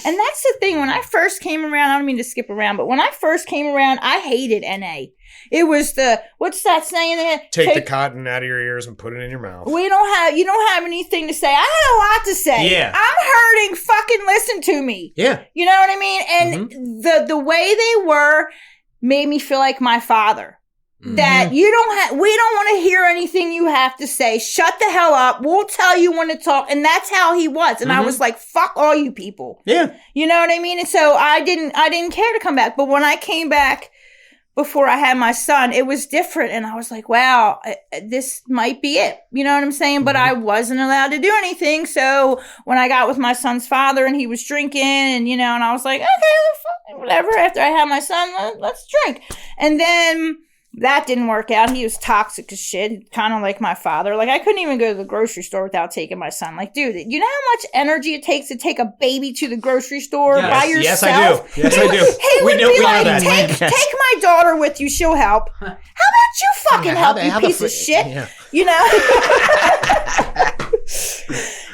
S2: And that's the thing. When I first came around, I don't mean to skip around, but when I first came around, I hated NA. It was what's that saying?
S1: Take the cotton out of your ears and put it in your mouth.
S2: You don't have anything to say. I had a lot to say.
S1: Yeah.
S2: I'm hurting. Fucking listen to me.
S1: Yeah.
S2: You know what I mean? And the way they were made me feel like my father. That we don't want to hear anything you have to say. Shut the hell up. We'll tell you when to talk. And that's how he was. And I was like, fuck all you people.
S1: Yeah.
S2: You know what I mean? And so I didn't care to come back. But when I came back, before I had my son, it was different. And I was like, wow, this might be it. You know what I'm saying? But I wasn't allowed to do anything. So when I got with my son's father and he was drinking and, and I was like, okay, whatever. After I had my son, let's drink. And then that didn't work out. He was toxic as shit, kind of like my father. I couldn't even go to the grocery store without taking my son. Dude, you know how much energy it takes to take a baby to the grocery store by yourself?
S1: Yes, I do.
S2: He would be like, take my daughter with you. She'll help. How about you fucking help, you piece of shit? Yeah. You know?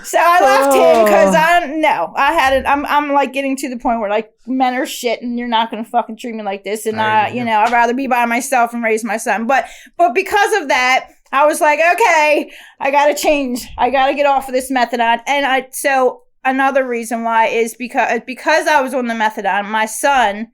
S2: So I left him because I'm getting to the point where men are shit and you're not going to fucking treat me like this. And I'd rather be by myself and raise my son. But because of that, I was like, okay, I got to change. I got to get off of this methadone. And so another reason why is because I was on the methadone, my son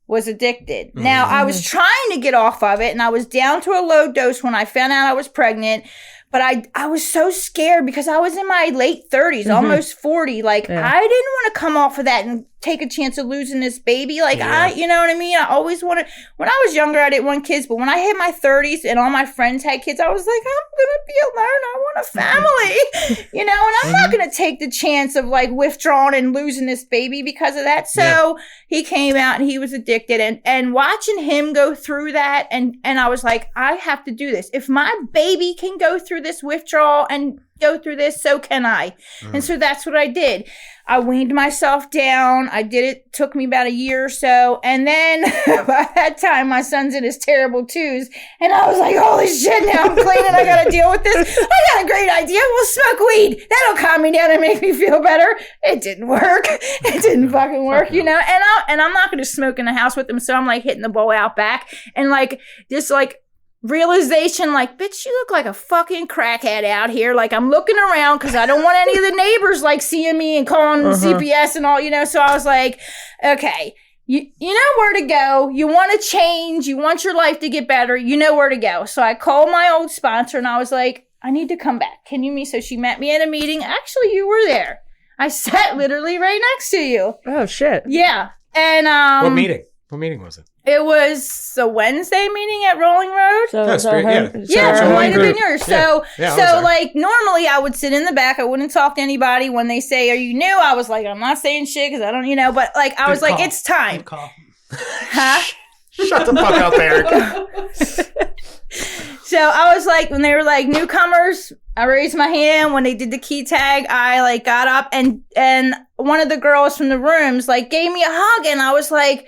S2: was addicted. Now I was trying to get off of it and I was down to a low dose when I found out I was pregnant. But I was so scared because I was in my late 30s, almost 40. Like, I didn't want to come off of that and take a chance of losing this baby. Like, you know what I mean? I always wanted, when I was younger, I didn't want kids. But when I hit my 30s and all my friends had kids, I was like, I'm going to be alone. I want a family, you know? And I'm not going to take the chance of like withdrawing and losing this baby because of that. So he came out and he was addicted. And watching him go through that, and I was like, I have to do this. If my baby can go through this withdrawal and go through this, so can I. And so that's what I did. I weaned myself down. I did it. Took me about a year or so. And then by that time, my son's in his terrible twos. And I was like, holy shit, now I'm clean and I got to deal with this. I got a great idea. We'll smoke weed. That'll calm me down and make me feel better. It didn't work. It didn't fucking work, you know? And I'm not going to smoke in the house with him. So I'm like hitting the bowl out back. And like, just like, realization, like, bitch, you look like a fucking crackhead out here. Like, I'm looking around because I don't want any of the neighbors like seeing me and calling CPS and all, you know. So I was like, okay, you know where to go. You want to change. You want your life to get better. You know where to go. So I called my old sponsor and I was like, I need to come back. Can you meet? So she met me at a meeting. Actually, you were there. I sat literally right next to you.
S4: Oh shit.
S2: Yeah. And
S1: What meeting? What meeting was it?
S2: It was a Wednesday meeting at Rolling Road.
S4: So
S1: That's great,
S2: Yeah, it might have been yours. So,
S1: Yeah,
S2: like, normally I would sit in the back. I wouldn't talk to anybody. When they say, are you new? I was like, I'm not saying shit because I don't, you know, but like, I was like, it's time.
S3: Good call.
S2: Huh?
S1: Shut the fuck up, Eric.
S2: So I was like, when they were like newcomers, I raised my hand. When they did the key tag, I like got up and one of the girls from the rooms like gave me a hug, and I was like,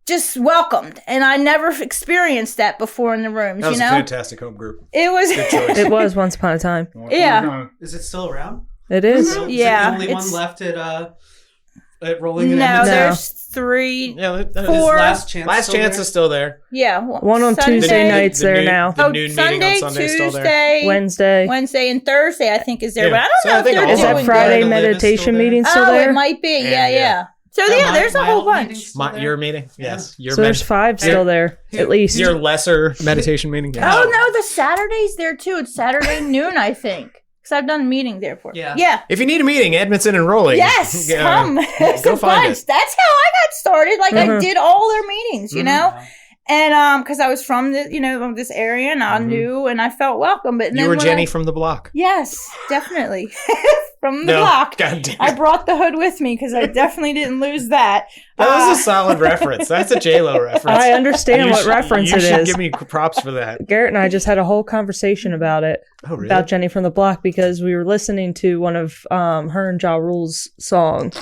S2: just welcomed. And I never experienced that before in the rooms,
S1: That was
S2: you know?
S1: a fantastic home group.
S2: It was.
S1: Good choice.
S4: It was once upon a time.
S2: Yeah.
S3: Is it still around?
S4: It is.
S3: Is
S2: Yeah,
S3: it the only one
S2: it's-
S3: left at Rolling in
S2: No,
S3: Edmonton?
S2: there's 3.
S1: Yeah, that
S2: Four.
S1: is-
S3: Last Chance.
S1: Last
S3: still
S1: chance
S3: there?
S1: is still there.
S2: Yeah.
S4: One on
S2: Sunday-
S4: Tuesday nights there now.
S1: The noon meeting on Sunday is still there.
S2: Tuesday,
S4: Wednesday.
S2: Wednesday, and Thursday, I think, is there.
S1: Yeah.
S2: But I don't
S1: So
S2: know
S1: I
S2: if
S1: think
S2: they're
S1: all
S4: Is
S1: of
S2: doing
S4: that
S1: them.
S4: Friday
S3: Good.
S4: meditation
S3: Still
S4: meeting
S3: there.
S4: still
S2: Oh,
S4: there?
S2: it might be.
S1: Yeah,
S2: Yeah. So
S3: That
S2: yeah, there's a whole
S3: mild
S2: bunch.
S3: meeting's still there?
S1: Your meeting? Yes. Your
S4: So there's 5 still there,
S3: Here-
S4: at least.
S1: your lesser meditation meeting? Yes.
S2: Oh no, the Saturday's there too. It's Saturday noon, I think. Because I've done a meeting there for.
S3: Yeah.
S2: Yeah.
S1: If you need a meeting, Edmondson and Rolling.
S2: Yes, come. It's
S1: go
S2: a
S1: find
S2: bunch.
S1: it.
S2: That's how I got started. Like I did all their meetings, you know, and because I was from the, you know, this area, and I knew, and I felt welcome. But
S1: You
S2: then
S1: were
S2: when
S1: Jenny from the block.
S2: Yes, definitely from the
S1: No,
S2: block.
S1: God damn
S2: I
S1: it.
S2: brought the hood with me because I definitely didn't lose that.
S1: That was a solid reference. That's a J-Lo reference.
S4: I understand
S1: You
S4: what
S1: should-
S4: reference
S1: you
S4: it
S1: should
S4: is.
S1: give me props for that.
S4: Garrett and I just had a whole conversation about it,
S1: Oh, really?
S4: about Jenny from the Block, because we were listening to one of her and Ja Rule's songs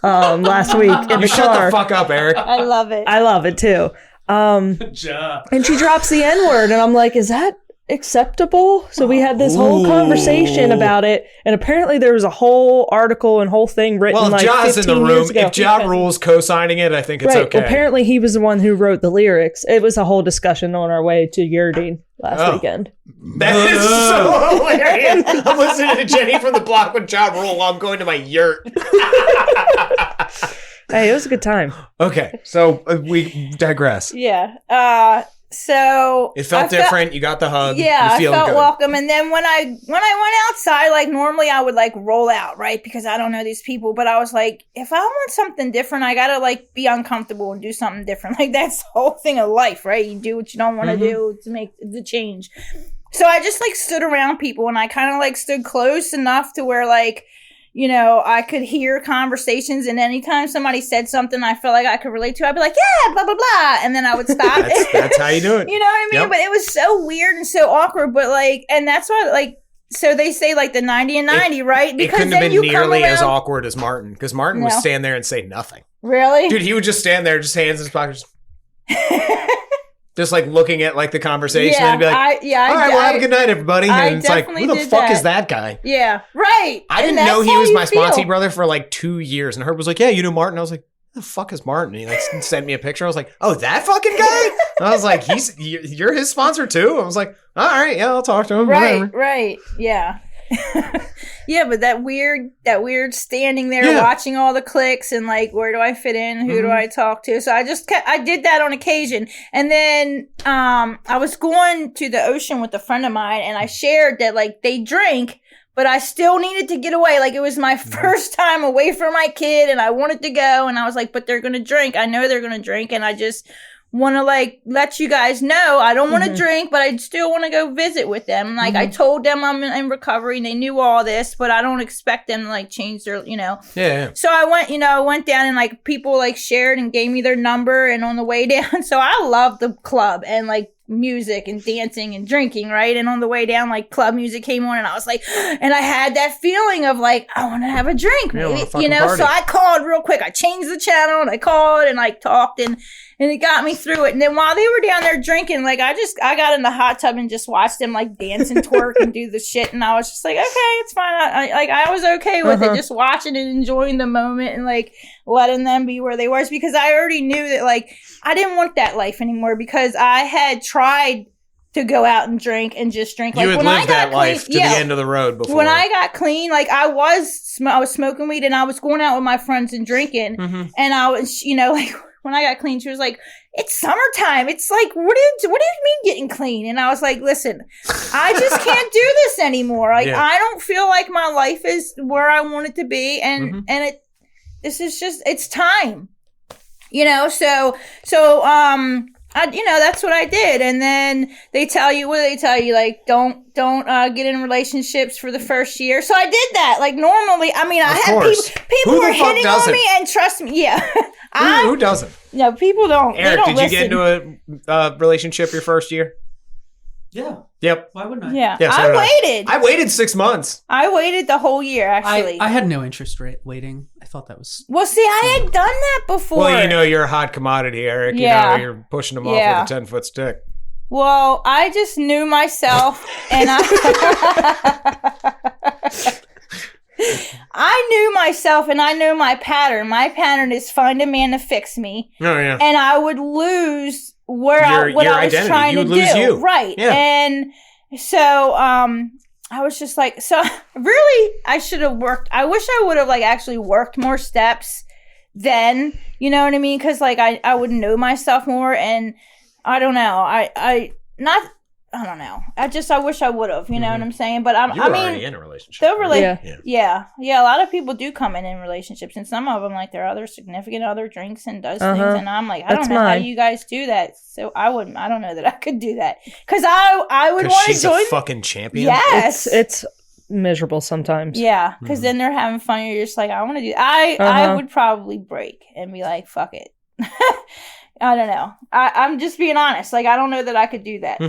S4: last week in
S1: You
S4: the
S1: shut
S4: car.
S1: the fuck up, Eric.
S2: I love it.
S4: I love it too. And she drops the N-word, and I'm like, is that acceptable? So we had this whole conversation about it, and apparently there was a whole article and whole thing written
S1: Well, if
S4: like
S1: Ja's
S4: 15
S1: in the
S4: years
S1: room,
S4: ago.
S1: if Ja Rule's co-signing it, I think it's
S4: Right.
S1: okay.
S4: Apparently he was the one who wrote the lyrics. It was a whole discussion on our way to Yerdine last weekend.
S1: That is so hilarious. I'm listening to Jenny from the block with Ja Rule while I'm going to my yurt.
S4: Hey, it was a good time.
S1: Okay, so we digress.
S2: Yeah. So
S1: It felt different. You got the hug.
S2: Yeah,
S1: you
S2: I
S1: feeling
S2: felt
S1: good.
S2: welcome. And then when I went outside, like normally I would like roll out, right? Because I don't know these people. But I was like, if I want something different, I gotta like be uncomfortable and do something different. Like that's the whole thing of life, right? You do what you don't want to do to make the change. So I just like stood around people, and I kind of like stood close enough to where like, you know, I could hear conversations, and anytime somebody said something I felt like I could relate to, I'd be like, yeah, blah, blah, blah. And then I would stop.
S1: That's how you do it.
S2: You know what I mean?
S1: Yep.
S2: But it was so weird and so awkward. But like, and that's why, like, so they say like the 90 and 90, right?
S1: It
S2: Because
S1: couldn't
S2: then
S1: have
S2: you
S1: been
S2: come
S1: nearly as
S2: around-
S1: awkward as Martin, because Martin would
S2: No.
S1: stand there and say nothing.
S2: Really?
S1: Dude, he would just stand there, just hands in his pockets, just like looking at like the conversation, and be like, all right, well, have a good night, everybody.
S2: I
S1: And it's like,
S2: definitely
S1: who the
S2: did
S1: fuck
S2: that.
S1: is that guy?
S2: Yeah, right.
S1: I
S2: And
S1: didn't know
S2: that's
S1: he
S2: how
S1: was
S2: you
S1: my
S2: feel.
S1: sponsee brother for like 2 years. And Herb was like, yeah, you know Martin? I was like, who the fuck is Martin? And he like sent me a picture. I was like, oh, that fucking guy? And I was like, you're his sponsor too? I was like, all right, yeah, I'll talk to him.
S2: Right,
S1: Whatever.
S2: right. Yeah. Yeah, but that weird standing there watching all the clicks and like, where do I fit in? Who do I talk to? So I did that on occasion. And then, I was going to the ocean with a friend of mine and I shared that like they drink, but I still needed to get away. Like it was my first time away from my kid and I wanted to go. And I was like, but they're going to drink. I know they're going to drink. And I just want to like let you guys know I don't want to drink, but I still want to go visit with them. Like I told them I'm in recovery and they knew all this, but I don't expect them to like change their, Yeah. So I went down and like people like shared and gave me their number and on the way down. So I love the club and like music and dancing and drinking, right? And on the way down, like club music came on and I was like, and I had that feeling of like, I want to have a drink, maybe, party. So I called real quick. I changed the channel and I called and like talked and it got me through it. And then while they were down there drinking, like I got in the hot tub and just watched them like dance and twerk and do the shit. And I was just like, okay, it's fine. I was okay with it, just watching and enjoying the moment and like letting them be where they were. It's because I already knew that like I didn't want that life anymore because I had tried to go out and drink and just drink. Like,
S1: you had lived that life to the end of the road before.
S2: When I got clean, like I was smoking weed and I was going out with my friends and drinking. And I was, like when I got clean, she was like, it's summertime. It's like, what do you mean getting clean? And I was like, listen, I just can't do this anymore. Like, I don't feel like my life is where I want it to be. And, this is just, it's time, so, that's what I did. And then what do they tell you? Like, don't get in relationships for the first year. So I did that. Like normally, I mean, I had people were hitting on me and trust me. Yeah.
S1: Who doesn't?
S2: No, people don't.
S1: Eric,
S2: did
S1: you get into a relationship your first year?
S3: Yeah.
S1: Yep.
S3: Why wouldn't I?
S2: Yeah. I waited.
S1: I waited 6 months.
S2: I waited the whole year, actually.
S3: I had no interest waiting. I thought that was...
S2: Well, see, I had done that before.
S1: Well, you're a hot commodity, Eric.
S2: Yeah.
S1: You're pushing them off with a 10-foot stick.
S2: Well, I just knew myself, and I knew myself, and I knew my pattern. My pattern is find a man to fix me. Oh, yeah. And I would lose what I was trying to do. You. Right. Yeah. And so I was just like, so really I should have worked. I wish I would have like actually worked more steps then, you know what I mean? Cause like I would know myself more and I don't know. I don't know. I wish I would have, you know what I'm saying? But I mean,
S1: already in a relationship.
S2: Yeah. A lot of people do come in relationships and some of them like their other significant other drinks and does things. And I'm like, I don't know how you guys do that. So I don't know that I could do that. Cause I would want to join.
S1: She's a fucking champion.
S2: Yes.
S4: It's miserable sometimes.
S2: Yeah. Cause then they're having fun. And you're just like, I want to do I would probably break and be like, fuck it. I don't know. I'm just being honest. Like, I don't know that I could do that.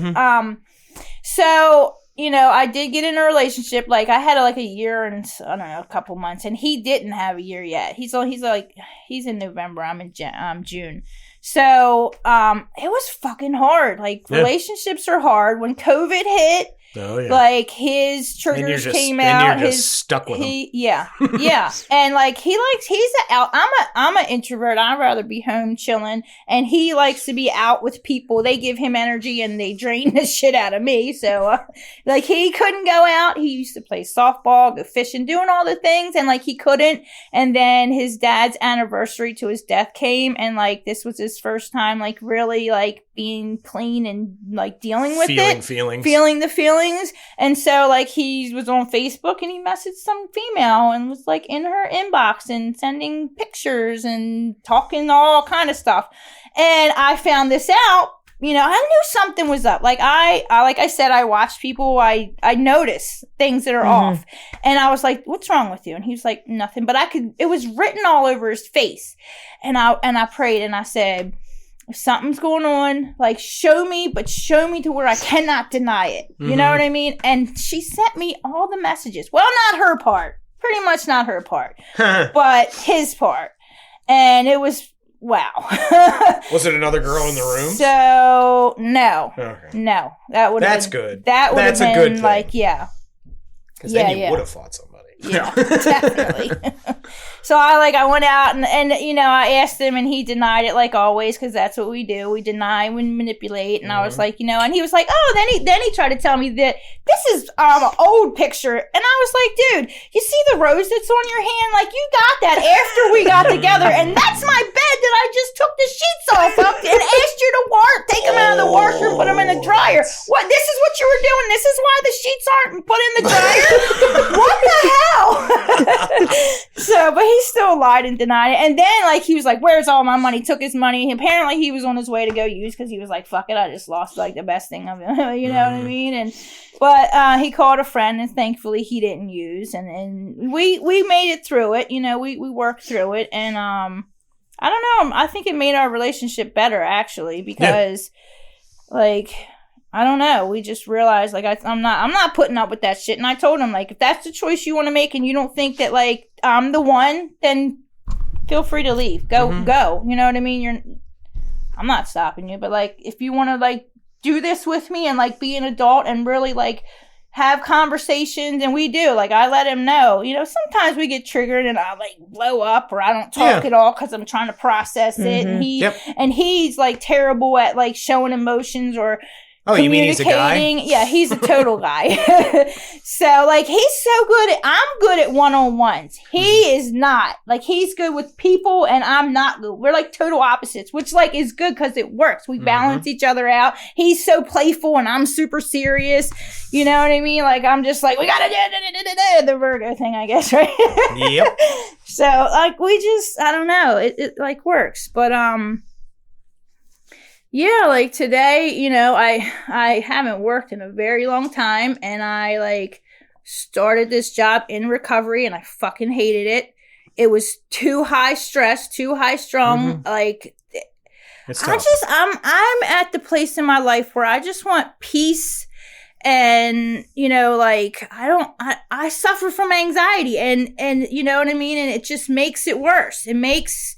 S2: So, I did get in a relationship. Like, I had like a year and, I don't know, a couple months. And he didn't have a year yet. He's in November. I'm in June. So, it was fucking hard. Like, relationships are hard. When COVID hit, like his triggers came out.
S1: You're just stuck with him.
S2: Yeah. And like he's out. I'm an introvert. I'd rather be home chilling. And he likes to be out with people. They give him energy and they drain the shit out of me. So like he couldn't go out. He used to play softball, go fishing, doing all the things, and like he couldn't. And then his dad's anniversary to his death came, and like this was his first time like really like being clean and like dealing with feeling the feelings. And so like he was on Facebook and he messaged some female and was like in her inbox and sending pictures and talking all kind of stuff. And I found this out, I knew something was up. Like I said, I watch people, I notice things that are off. And I was like, what's wrong with you? And he was like, nothing, but it was written all over his face. And I prayed and I said, if something's going on, like show me to where I cannot deny it. You know what I mean? And she sent me all the messages. Well, not her part. Pretty much not her part. But his part. And it was, wow.
S1: Was it another girl in the room?
S2: So, no.
S1: Okay.
S2: No. That's good.
S1: That would have been
S2: like, yeah.
S1: Because then you would have fought somebody.
S2: Yeah, definitely. So I went out and I asked him and he denied it like always, because that's what we do. We deny, we manipulate. And I was like, and he was like, oh, then he tried to tell me that this is an old picture. And I was like, dude, you see the rose that's on your hand? Like, you got that after we got together. And that's my bed that I just took the sheets off of and asked you to take them out of the washer and put them in the dryer. What? This is what you were doing? This is why the sheets aren't put in the dryer? What the hell? So, but he still lied and denied it. And then, he was like, where's all my money? Took his money. Apparently, he was on his way to go use, because he was like, fuck it, I just lost, the best thing of it. You know what I mean? But he called a friend, and thankfully, he didn't use. And we made it through it. We worked through it. And I don't know. I think it made our relationship better, actually, because, I don't know. We just realized, I'm not putting up with that shit. And I told him, if that's the choice you want to make and you don't think that, I'm the one, then feel free to leave. Go. You know what I mean? I'm not stopping you. But, if you want to, do this with me and, be an adult and really, have conversations, and we do. I let him know. Sometimes we get triggered and I, blow up, or I don't talk at all because I'm trying to process it. And he's, terrible at, showing emotions or...
S1: Oh, you mean he's a guy?
S2: Yeah, he's a total guy. So, he's so good I'm good at one-on-ones. He is not. He's good with people, and I'm not good. We're, total opposites, which, is good because it works. We balance each other out. He's so playful, and I'm super serious. You know what I mean? I'm just we gotta do the Virgo thing, I guess, right?
S1: Yep.
S2: So, we just, I don't know. It works. But, yeah, today, I haven't worked in a very long time, and I, started this job in recovery, and I fucking hated it. It was too high stress, too high strung,
S1: It's tough.
S2: I'm at the place in my life where I just want peace, and, I suffer from anxiety, and, you know what I mean, and it just makes it worse. It makes,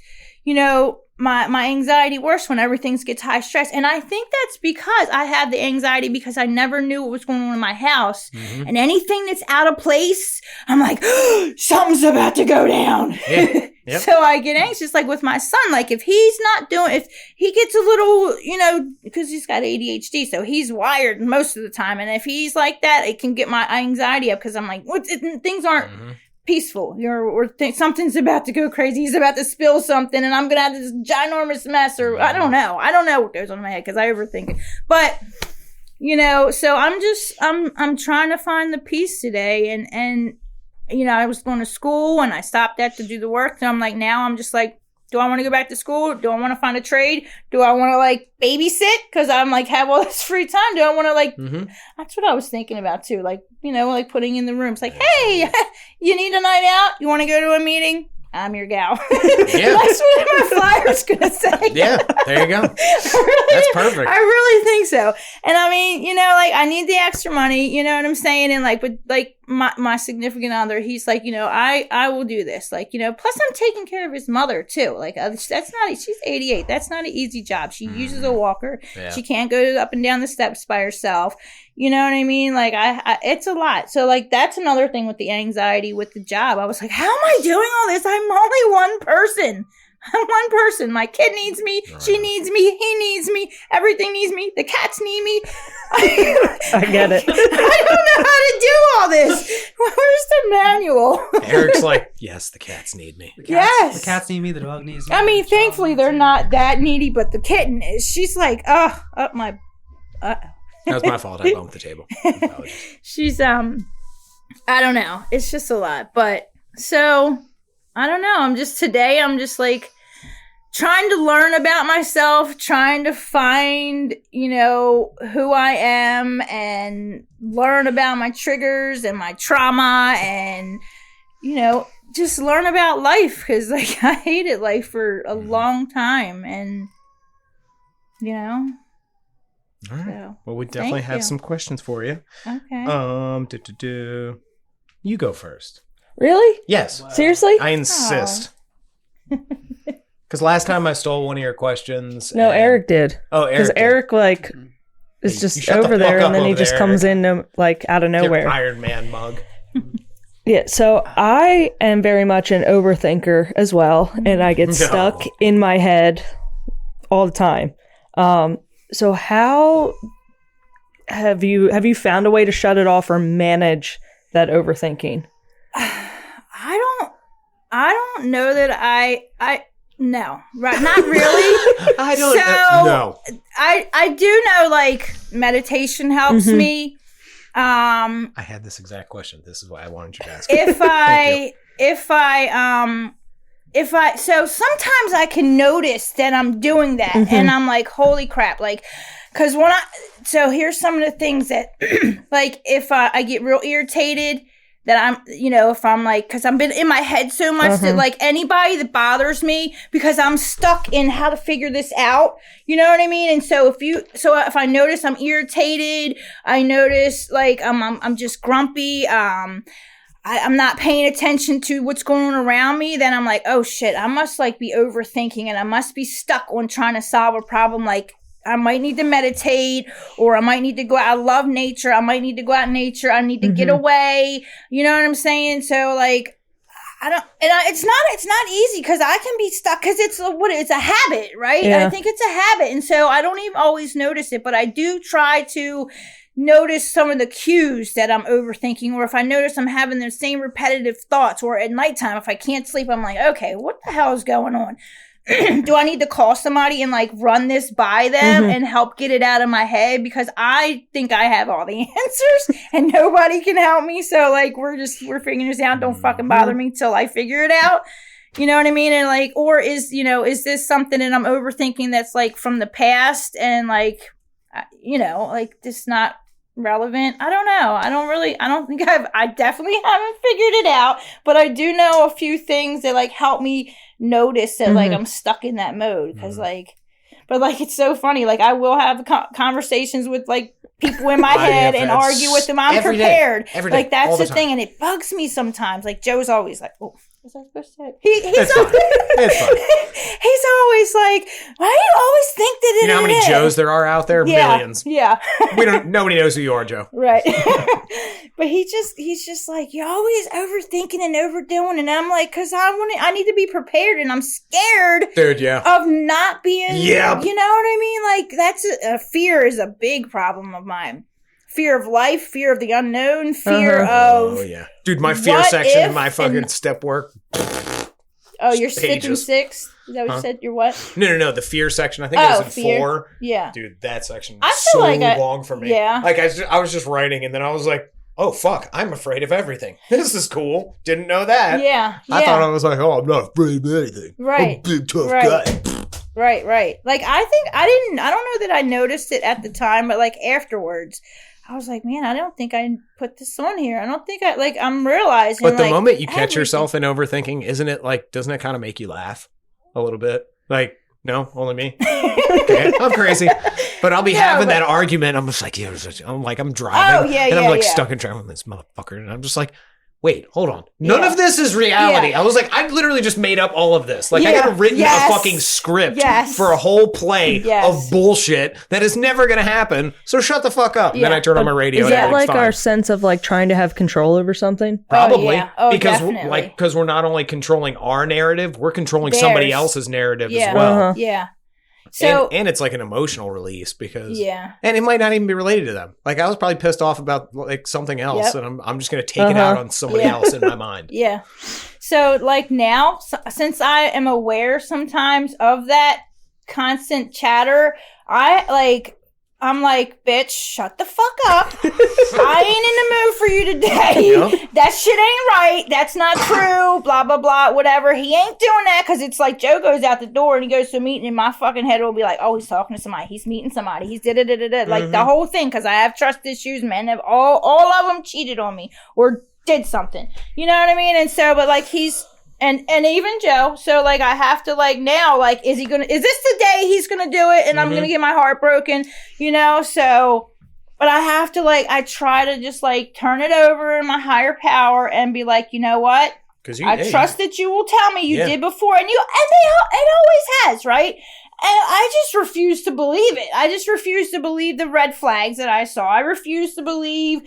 S2: my anxiety worse when everything gets high stress. And I think that's because I have the anxiety because I never knew what was going on in my house. And anything that's out of place, I'm like, something's about to go down. Yeah. Yep. So I get anxious, with my son, if he's not if he gets a little, because he's got ADHD, so he's wired most of the time. And if he's like that, it can get my anxiety up because I'm like, things aren't peaceful. Something's about to go crazy. He's about to spill something, and I'm gonna have this ginormous mess, or I don't know what goes on in my head because I overthink it. But so I'm trying to find the peace today, and I was going to school and I stopped that to do the work. So I'm now I'm just do I want to go back to school? Do I want to find a trade? Do I want to babysit? Because I'm have all this free time. Do I want to that's what I was thinking about too. Putting in the rooms. Hey, you need a night out? You want to go to a meeting? I'm your gal. Yeah. That's what my flyer's going to say.
S1: Yeah, there you go. That's perfect.
S2: I really think so. And I mean, I need the extra money, you know what I'm saying? And but my significant other, he's I will do this. Plus I'm taking care of his mother too. That's not, she's 88. That's not an easy job. She uses a walker. Yeah. She can't go up and down the steps by herself. You know what I mean? It's a lot. So that's another thing with the anxiety with the job. I was how am I doing all this? I'm only one person. I'm one person. My kid needs me. She needs me. He needs me. Everything needs me. The cats need me.
S4: I get it.
S2: I don't know how to do all this. Where's the manual?
S1: Eric's yes, the cats need me.
S3: The cats need me. The dog needs me.
S2: I mean, thankfully they're not that needy, but the kitten is. She's my.
S1: That was my fault. I bumped the table.
S2: She's I don't know. It's just a lot, but so. I don't know. I'm just trying to learn about myself, trying to find, who I am and learn about my triggers and my trauma and, just learn about life because, I hated life for a long time and,
S1: All right.
S2: So,
S1: well, we definitely have some questions for you.
S2: Okay.
S1: You go first.
S4: Really?
S1: Yes.
S4: Wow. Seriously?
S1: I insist. Because last time I stole one of your questions.
S4: No, Eric did.
S1: Oh, Eric.
S4: Because Eric, is just over there, and then he just comes in, out of nowhere.
S1: Your Iron Man mug.
S4: Yeah, so I am very much an overthinker as well, and I get stuck in my head all the time. So how have you found a way to shut it off or manage that overthinking?
S2: I don't know that I no, right, not really.
S1: I don't know.
S2: I do know, like, meditation helps me.
S1: I had this exact question. This is why I wanted you to ask.
S2: So sometimes I can notice that I'm doing that, and I'm like, holy crap, like, because so here's some of the things that, like, if I get real irritated, that I'm, if I'm like, because I've been in my head so much that, like, anybody that bothers me, because I'm stuck in how to figure this out, you know what I mean? And so if I notice I'm irritated, I notice, like, I'm just grumpy, I'm not paying attention to what's going on around me, then I'm like, oh shit, I must, like, be overthinking, and I must be stuck on trying to solve a problem. Like, I might need to meditate, or I might need to go out. I love nature. I might need to go out in nature. I need to get away. You know what I'm saying? So, like, it's not easy, because I can be stuck, because it's a habit, right?
S4: Yeah.
S2: I think it's a habit. And so I don't even always notice it, but I do try to notice some of the cues that I'm overthinking, or if I notice I'm having the same repetitive thoughts, or at nighttime, if I can't sleep, I'm like, okay, what the hell is going on? Do I need to call somebody and, like, run this by them and help get it out of my head? Because I think I have all the answers and nobody can help me. So, like, we're figuring this out. Don't fucking bother me till I figure it out. You know what I mean? And, like, or is this something that I'm overthinking that's, like, from the past and, like, like, just not relevant? I don't know. I definitely haven't figured it out, but I do know a few things that, like, help me notice that, like, I'm stuck in that mode, because but, like, it's so funny, like, I will have conversations with, like, people in my head and argue with them. I'm prepared.
S1: Every day,
S2: like, that's the thing, and it bugs me sometimes. Like, Joe's always like, oh, was I supposed to say? It's fine. He's always like, why do you always think that it is?
S1: You know how many Joes there are out there?
S2: Yeah,
S1: millions.
S2: Yeah.
S1: Nobody knows who you are, Joe.
S2: Right. But he's just like, you're always overthinking and overdoing. And I'm like, because I need to be prepared, and I'm scared,
S1: dude,
S2: of not being, you know what I mean? Like, that's fear is a big problem of mine. Fear of life, fear of the unknown, fear of...
S1: Oh, yeah. Dude, my fear section in my fucking step work.
S2: Oh, you're sitting 6? Is that what you said? You're what?
S1: No. The fear section. I think it was in 4.
S2: Yeah.
S1: Dude, that section was so long for me.
S2: Yeah.
S1: Like, I was just writing, and then I was like, oh, fuck, I'm afraid of everything. This is cool. Didn't know that.
S2: Yeah.
S1: I thought I was like, oh, I'm not afraid of anything.
S2: Right.
S1: I'm a big, tough guy.
S2: Right. Like, I don't know that I noticed it at the time, but, like, afterwards, I was like, man, I don't think I put this on here. I don't think I'm realizing.
S1: But the moment you catch yourself in overthinking, doesn't it kind of make you laugh a little bit? Like, no, only me. Okay, I'm crazy. But I'll be having that argument. I'm just like, I'm driving. I'm stuck in traffic with this motherfucker. And I'm just like, wait, hold on. None of this is reality. I was like, I literally just made up all of this. Like, I got written a fucking script for a whole play of bullshit that is never going to happen. So shut the fuck up. And then I turn on my radio.
S4: Is that like our sense of, like, trying to have control over something?
S1: Probably. Because we're not only controlling our narrative, we're controlling somebody else's narrative as well.
S2: Yeah. So,
S1: and it's like an emotional release because and it might not even be related to them. Like, I was probably pissed off about, like, something else, and I'm just going to take it out on somebody else in my mind.
S2: Yeah. So, like, now, since I am aware sometimes of that constant chatter, I'm like, bitch, shut the fuck up. I ain't in the mood for you today. Yep. That shit ain't right. That's not true. Blah, blah, blah, whatever. He ain't doing that, because it's like Joe goes out the door and he goes to a meeting, and my fucking head will be like, oh, he's talking to somebody. He's meeting somebody. He's da-da-da-da-da. Like, the whole thing, because I have trust issues. Men have all of them cheated on me or did something. You know what I mean? And so, but, like, he's... And even Joe, so, like, I have to, like, now, like, is this the day he's gonna do it and I'm gonna get my heart broken, so, but I have to, like, I try to just, like, turn it over in my higher power and be like, you know what? I trust that you will tell me you did before, and it always has, right? And I just refuse to believe it. I just refuse to believe the red flags that I saw. I refuse to believe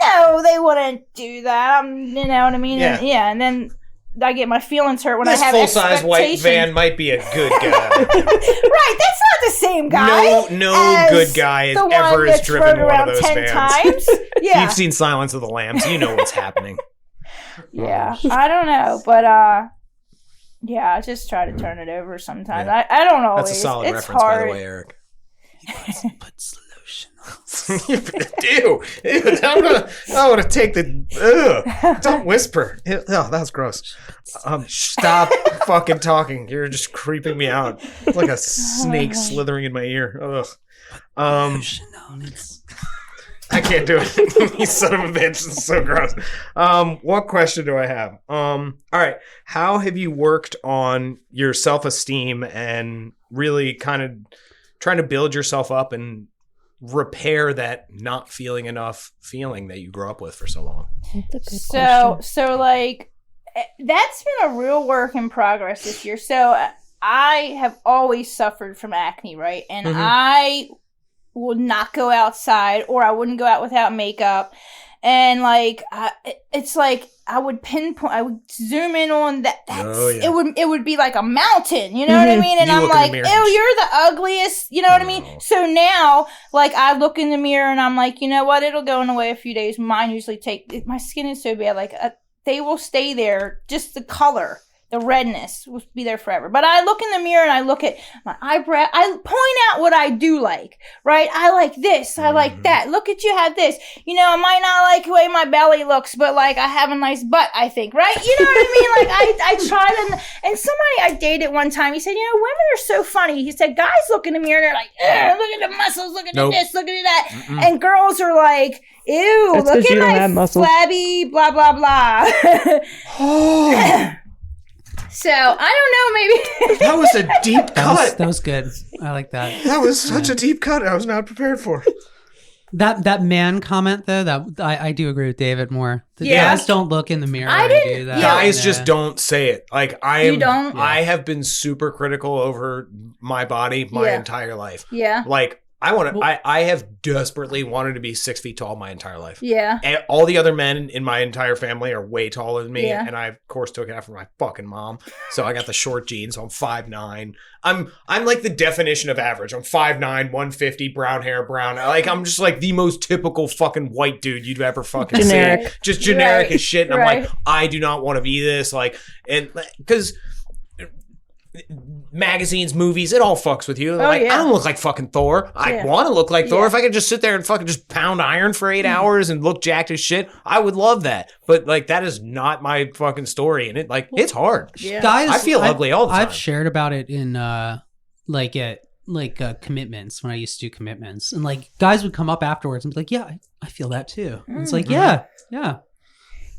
S2: no, they wouldn't do that. You know what I mean?
S1: Yeah.
S2: And then I get my feelings hurt when
S1: this
S2: I have
S1: full-size white
S2: expectations.
S1: van might be a good guy.
S2: Right, that's not the same guy.
S1: No good guy has ever has driven one of those
S2: 10
S1: vans.
S2: times. Yeah.
S1: You've seen Silence of the Lambs. You know what's happening.
S2: Yeah, I don't know, but yeah, I just try to turn it over sometimes.
S1: Yeah.
S2: I don't always.
S1: That's a solid
S2: it's
S1: reference,
S2: hard.
S1: by the way, Eric.
S3: Puts lotion on.
S1: Ew. I want to take the. Ugh. Don't whisper. Oh, that was gross. Stop fucking talking. You're just creeping me out. It's like a snake slithering in my ear. Ugh.
S3: Lotion on it.
S1: I can't do it. You son of a bitch. It's so gross. What question do I have? All right. How have you worked on your self-esteem and really kind of trying to build yourself up and repair that not feeling enough feeling that you grew up with for so long?
S2: So like that's been a real work in progress this year. So I have always suffered from acne, right? And I would not go outside, or I wouldn't go out without makeup. And like, it's like I would pinpoint, I would zoom in on that. It would be like a mountain, you know what I mean? And I'm like, ew, you're the ugliest, you know what I mean? So now, like, I look in the mirror and I'm like, you know what? It'll go away a few days. Mine usually my skin is so bad, like they will stay there. Just the color, the redness will be there forever. But I look in the mirror and I look at my eyebrow. I point out what I do like, right? I like this. I like that. Look at you have this. You know, I might not like the way my belly looks, but like I have a nice butt, I think, right? You know what I mean? Like I try to, and somebody I dated one time, he said, you know, women are so funny. He said, guys look in the mirror, they're like, look at the muscles, look at this, look at that. And girls are like, ew,
S4: that's
S2: look at my flabby, blah, blah, blah. So, I don't know, maybe.
S1: That was a deep cut.
S3: That was good. I like that.
S1: That was such a deep cut. I was not prepared for.
S3: That man comment, though, that I do agree with David more. The guys don't look in the mirror and do that.
S1: Guys just don't say it. Like,
S2: You don't?
S1: I have been super critical over my body my entire life.
S2: Yeah.
S1: Like, I have desperately wanted to be 6 feet tall my entire life.
S2: Yeah.
S1: And all the other men in my entire family are way taller than me.
S2: Yeah.
S1: And I, of course, took it after my fucking mom. So I got the short genes. So I'm 5'9". I'm like the definition of average. I'm 5'9", 150, brown hair, brown. Like, I'm just like the most typical fucking white dude you'd ever fucking see. Just generic as shit. And I'm like, I do not want to be this. Like, and because magazines, movies, it all fucks with you. I don't look like fucking Thor. I want to look like Thor. If I could just sit there and fucking just pound iron for 8 hours and look jacked as shit, I would love that. But like, that is not my fucking story. And it's hard.
S2: Yeah.
S3: Guys,
S1: I feel ugly all the time.
S3: I've shared about it in commitments when I used to do commitments, and like guys would come up afterwards and be like, "Yeah, I feel that too." And it's like, yeah.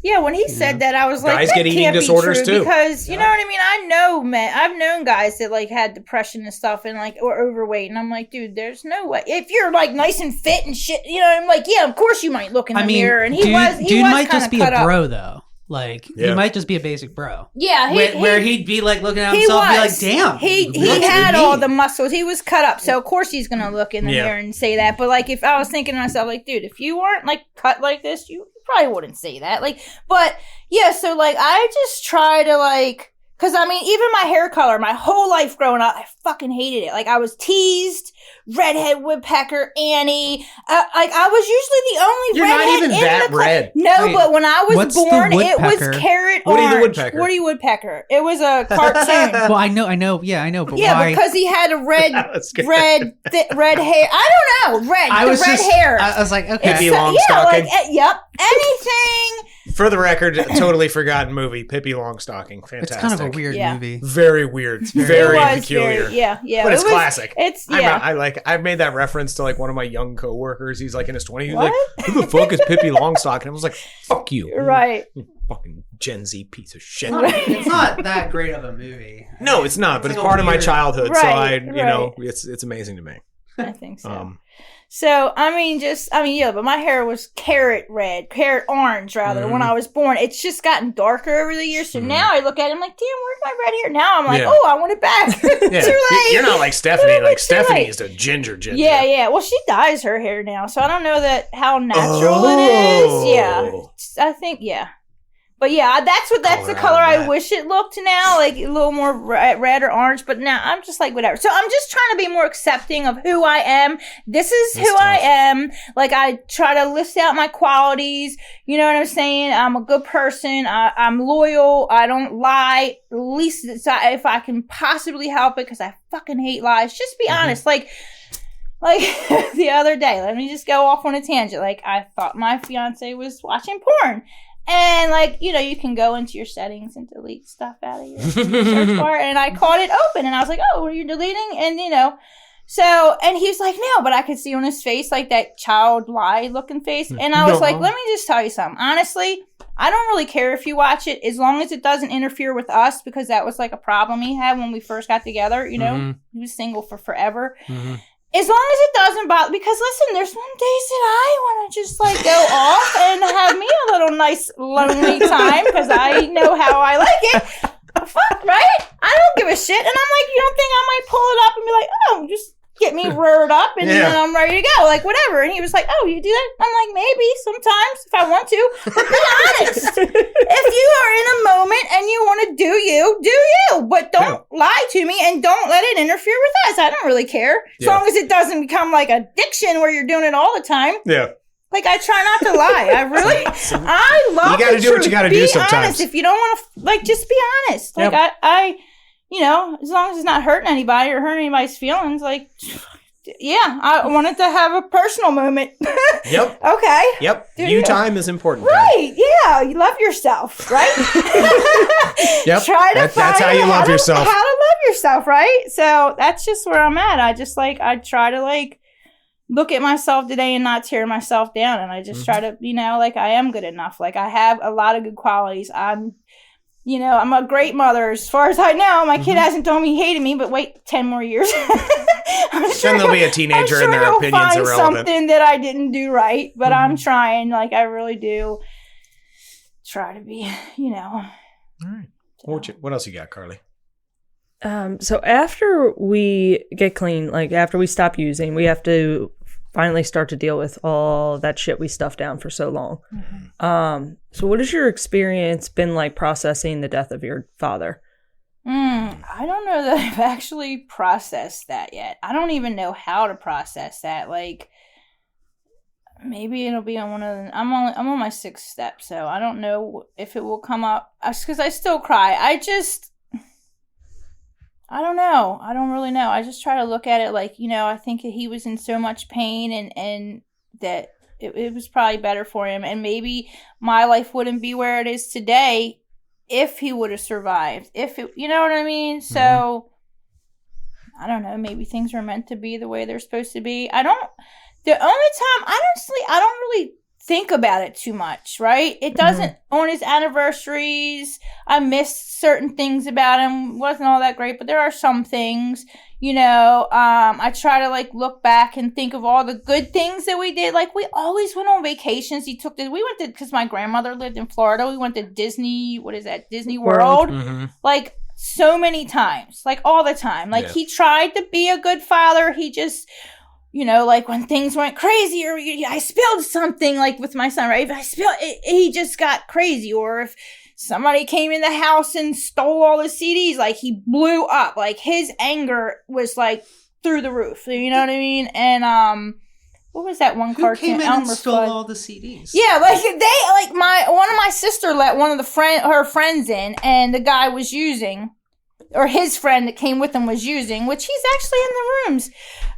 S2: Yeah, when he said that, I was like,
S1: guys
S2: that
S1: get eating
S2: can't
S1: disorders
S2: be true
S1: too.
S2: Because, you know what I mean? I know, man. I've known guys that, like, had depression and stuff and, like, or overweight. And I'm like, dude, there's no way. If you're, like, nice and fit and shit, you know, I'm like, yeah, of course you might look in the mirror. And he was
S3: might just be a bro,
S2: up.
S3: though. Like, he might just be a basic bro.
S2: Yeah.
S3: Where he'd be, like, looking at himself and be like, damn.
S2: He had all the muscles. He was cut up. So, of course, he's going to look in the mirror and say that. But, like, if I was thinking to myself, like, dude, if you weren't, like, cut like this, you probably wouldn't say that. Like, but, yeah, so, like, I just try to, like, because, I mean, even my hair color, my whole life growing up, I fucking hated it. Like, I was teased, redhead woodpecker, Annie. Like, I was usually the only
S1: You're
S2: redhead
S1: not even
S2: in
S1: that
S2: the
S1: red.
S2: No, but when I was born, it was carrot
S1: Woody
S2: orange.
S1: the woodpecker.
S2: Woody Woodpecker. It was a cartoon.
S3: Well, I know. Yeah, I know. But
S2: yeah,
S3: why?
S2: because he had a red hair. I don't know. Red hair.
S3: I was like, okay.
S1: Pippi Longstocking.
S2: Yep. Anything.
S1: For the record, a totally forgotten movie, Pippi Longstocking. Fantastic.
S3: It's kind of a weird movie.
S1: Very weird. Very peculiar.
S2: Yeah.
S1: But it's classic.
S2: I
S1: made that reference to like one of my young coworkers. He's like in his 20s. He's like, who the fuck is Pippi Longstocking? I was like, fuck you.
S2: Right.
S1: You fucking Gen Z piece of shit.
S3: It's not that great of a movie.
S1: No, it's not, but it's part of my childhood.
S2: Right,
S1: So it's amazing to me.
S2: I think so. So, but my hair was carrot orange, rather, when I was born. It's just gotten darker over the years. So now I look at it, I'm like, damn, where's my red hair? Now I'm like, I want it back. Too late.
S1: You're not like Stephanie. Like, Stephanie is a ginger.
S2: Yeah. Well, she dyes her hair now, so I don't know how natural it is. Yeah. I think, But yeah, that's the color I wish it looked now, like a little more red or orange. But now I'm just like, whatever. So I'm just trying to be more accepting of who I am. This is who I am. Like, I try to list out my qualities. You know what I'm saying? I'm a good person. I'm loyal. I don't lie. At least if I can possibly help it, because I fucking hate lies. Just be honest. Like the other day, let me just go off on a tangent. Like, I thought my fiance was watching porn. And, like, you can go into your settings and delete stuff out of your search bar. And I caught it open. And I was like, oh, were you deleting? And, and he was like, no. But I could see on his face, like, that child lie looking face. And I was like, let me just tell you something. Honestly, I don't really care if you watch it, as long as it doesn't interfere with us. Because that was, like, a problem he had when we first got together. He was single for forever. As long as it doesn't bother, because listen, there's some days that I want to just like go off and have me a little nice lonely time, because I know how I like it. Fuck, right? I don't give a shit. And I'm like, you don't think I might pull it up and be like, oh, just get me reared up and then I'm ready to go, like whatever. And he was like, oh, you do that? I'm like, maybe sometimes if I want to, but be honest. If you are in a moment and you want to do you, but don't lie to me and don't let it interfere with us. I don't really care, as long as it doesn't become like addiction where you're doing it all the time. Like, I try not to lie. I love
S1: you gotta do what you gotta do sometimes.
S2: Be honest. If you don't want to, like, just be honest. Like, I as long as it's not hurting anybody or hurting anybody's feelings, like, I wanted to have a personal moment.
S1: Yep.
S2: Okay.
S1: Yep. You time is important.
S2: Right. Yeah. You love yourself, right?
S1: Yep. That's how you love yourself.
S2: How to love yourself, right? So that's just where I'm at. I just, like, I try to, like, look at myself today and not tear myself down. And I just try to, like, I am good enough. Like, I have a lot of good qualities. I'm a great mother as far as I know. My kid hasn't told me he hated me, but wait 10 more years.
S1: Then there'll be a teenager and their opinions are relevant.
S2: Something that I didn't do right, but I'm trying. Like, I really do try to be, All
S1: right. What else you got, Carly?
S4: So after we get clean, like after we stop using, we have to finally start to deal with all that shit we stuffed down for so long. So what has your experience been like processing the death of your father?
S2: I don't know that I've actually processed that yet. I don't even know how to process that. Like, maybe it'll be on one of the, I'm on my 6th step, so I don't know if it will come up, because I still cry. I don't know. I don't really know. I just try to look at it like, I think he was in so much pain and that it was probably better for him. And maybe my life wouldn't be where it is today if he would have survived. You know what I mean? So, I don't know. Maybe things are meant to be the way they're supposed to be. The only time, honestly, I don't really think about it too much, right? It doesn't, on his anniversaries, I missed certain things about him. Wasn't all that great, but there are some things, I try to, like, look back and think of all the good things that we did. Like, we always went on vacations. Because my grandmother lived in Florida, we went to Disney World. Like, so many times, like, all the time. Like, he tried to be a good father. He just, like, when things went crazy, or I spilled something, like with my son, right? If I spilled it, he just got crazy. Or if somebody came in the house and stole all the CDs, like, he blew up. Like, his anger was, like, through the roof. You know what I mean? And, what was that one cartoon?
S3: Who came in and stole all the CDs?
S2: Yeah, like, one of my sister let one of her friends in, and the guy was using, or his friend that came with him was using, which he's actually in the rooms.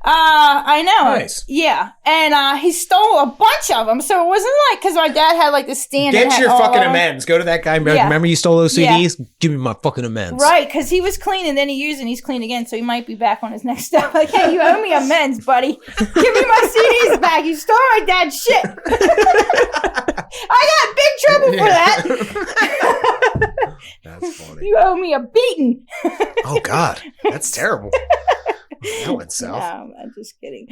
S2: I know.
S1: Nice.
S2: Yeah. And he stole a bunch of them. So it wasn't like, because my dad had like the stand.
S1: Get your fucking amends. Go to that guy. Remember you stole those CDs? Give me my fucking amends.
S2: Right. Because he was clean and then he used and he's clean again. So he might be back on his next step. Like, hey, you owe me amends, buddy. Give me my CDs back. You stole my dad's shit. I got big trouble for that.
S1: That's funny.
S2: You owe me a beating.
S1: Oh, God. That's terrible. That went south.
S2: No, I'm just kidding.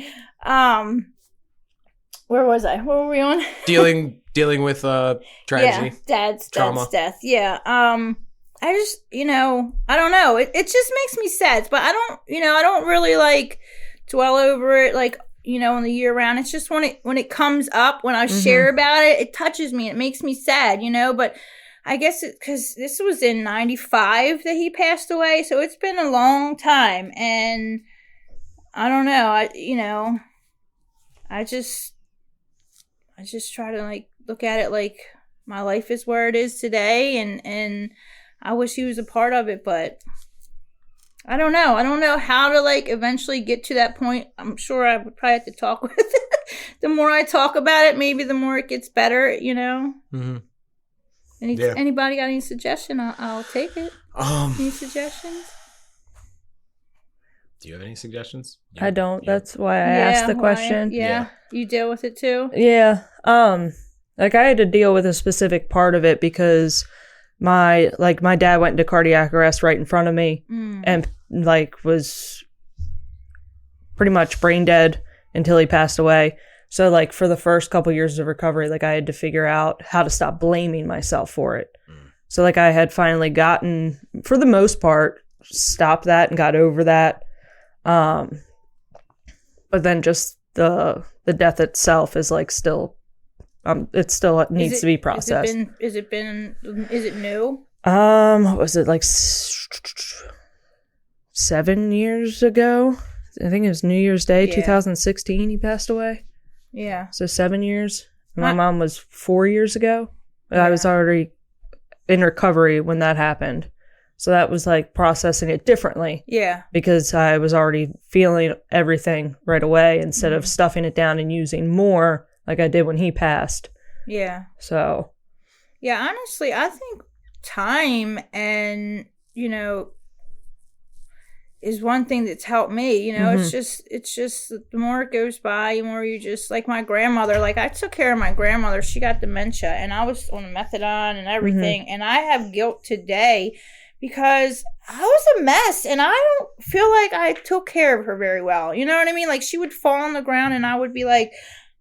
S2: where was I? What were we on?
S1: Dealing with tragedy.
S2: Yeah,
S1: trauma.
S2: dad's death. Yeah. I just, I don't know. It just makes me sad, but I don't really like dwell over it like, in the year round. It's just when it comes up, when I share about it, it touches me. It makes me sad, but I guess because this was in 95 that he passed away. So it's been a long time. And I don't know. I just try to like look at it like my life is where it is today. And I wish he was a part of it, but I don't know. I don't know how to like eventually get to that point. I'm sure I would probably have to talk with it. The more I talk about it, maybe the more it gets better, Mm-hmm. Anybody got any suggestion? I'll take it. Any suggestions?
S1: Do you have any suggestions?
S4: I don't. Yeah. That's why I asked the question.
S2: Yeah. You deal with it too?
S4: Yeah. Like I had to deal with a specific part of it because my dad went into cardiac arrest right in front of me and like was pretty much brain dead until he passed away. So like for the first couple years of recovery, like I had to figure out how to stop blaming myself for it. So like I had finally gotten, for the most part, stopped that and got over that. But then just the death itself is like still, it still needs to be processed.
S2: Is it new?
S4: What was it, like 7 years ago? I think it was New Year's Day, 2016, he passed away.
S2: Yeah.
S4: So 7 years. My mom was 4 years ago. I was already in recovery when that happened. So that was like processing it differently.
S2: Yeah.
S4: Because I was already feeling everything right away instead of stuffing it down and using more like I did when he passed.
S2: Yeah.
S4: So.
S2: Yeah, honestly, I think time and, is one thing that's helped me. It's just the more it goes by, the more you just, like my grandmother, like I took care of my grandmother. She got dementia and I was on methadone and everything. And I have guilt today because I was a mess and I don't feel like I took care of her very well. You know what I mean? Like she would fall on the ground and I would be like,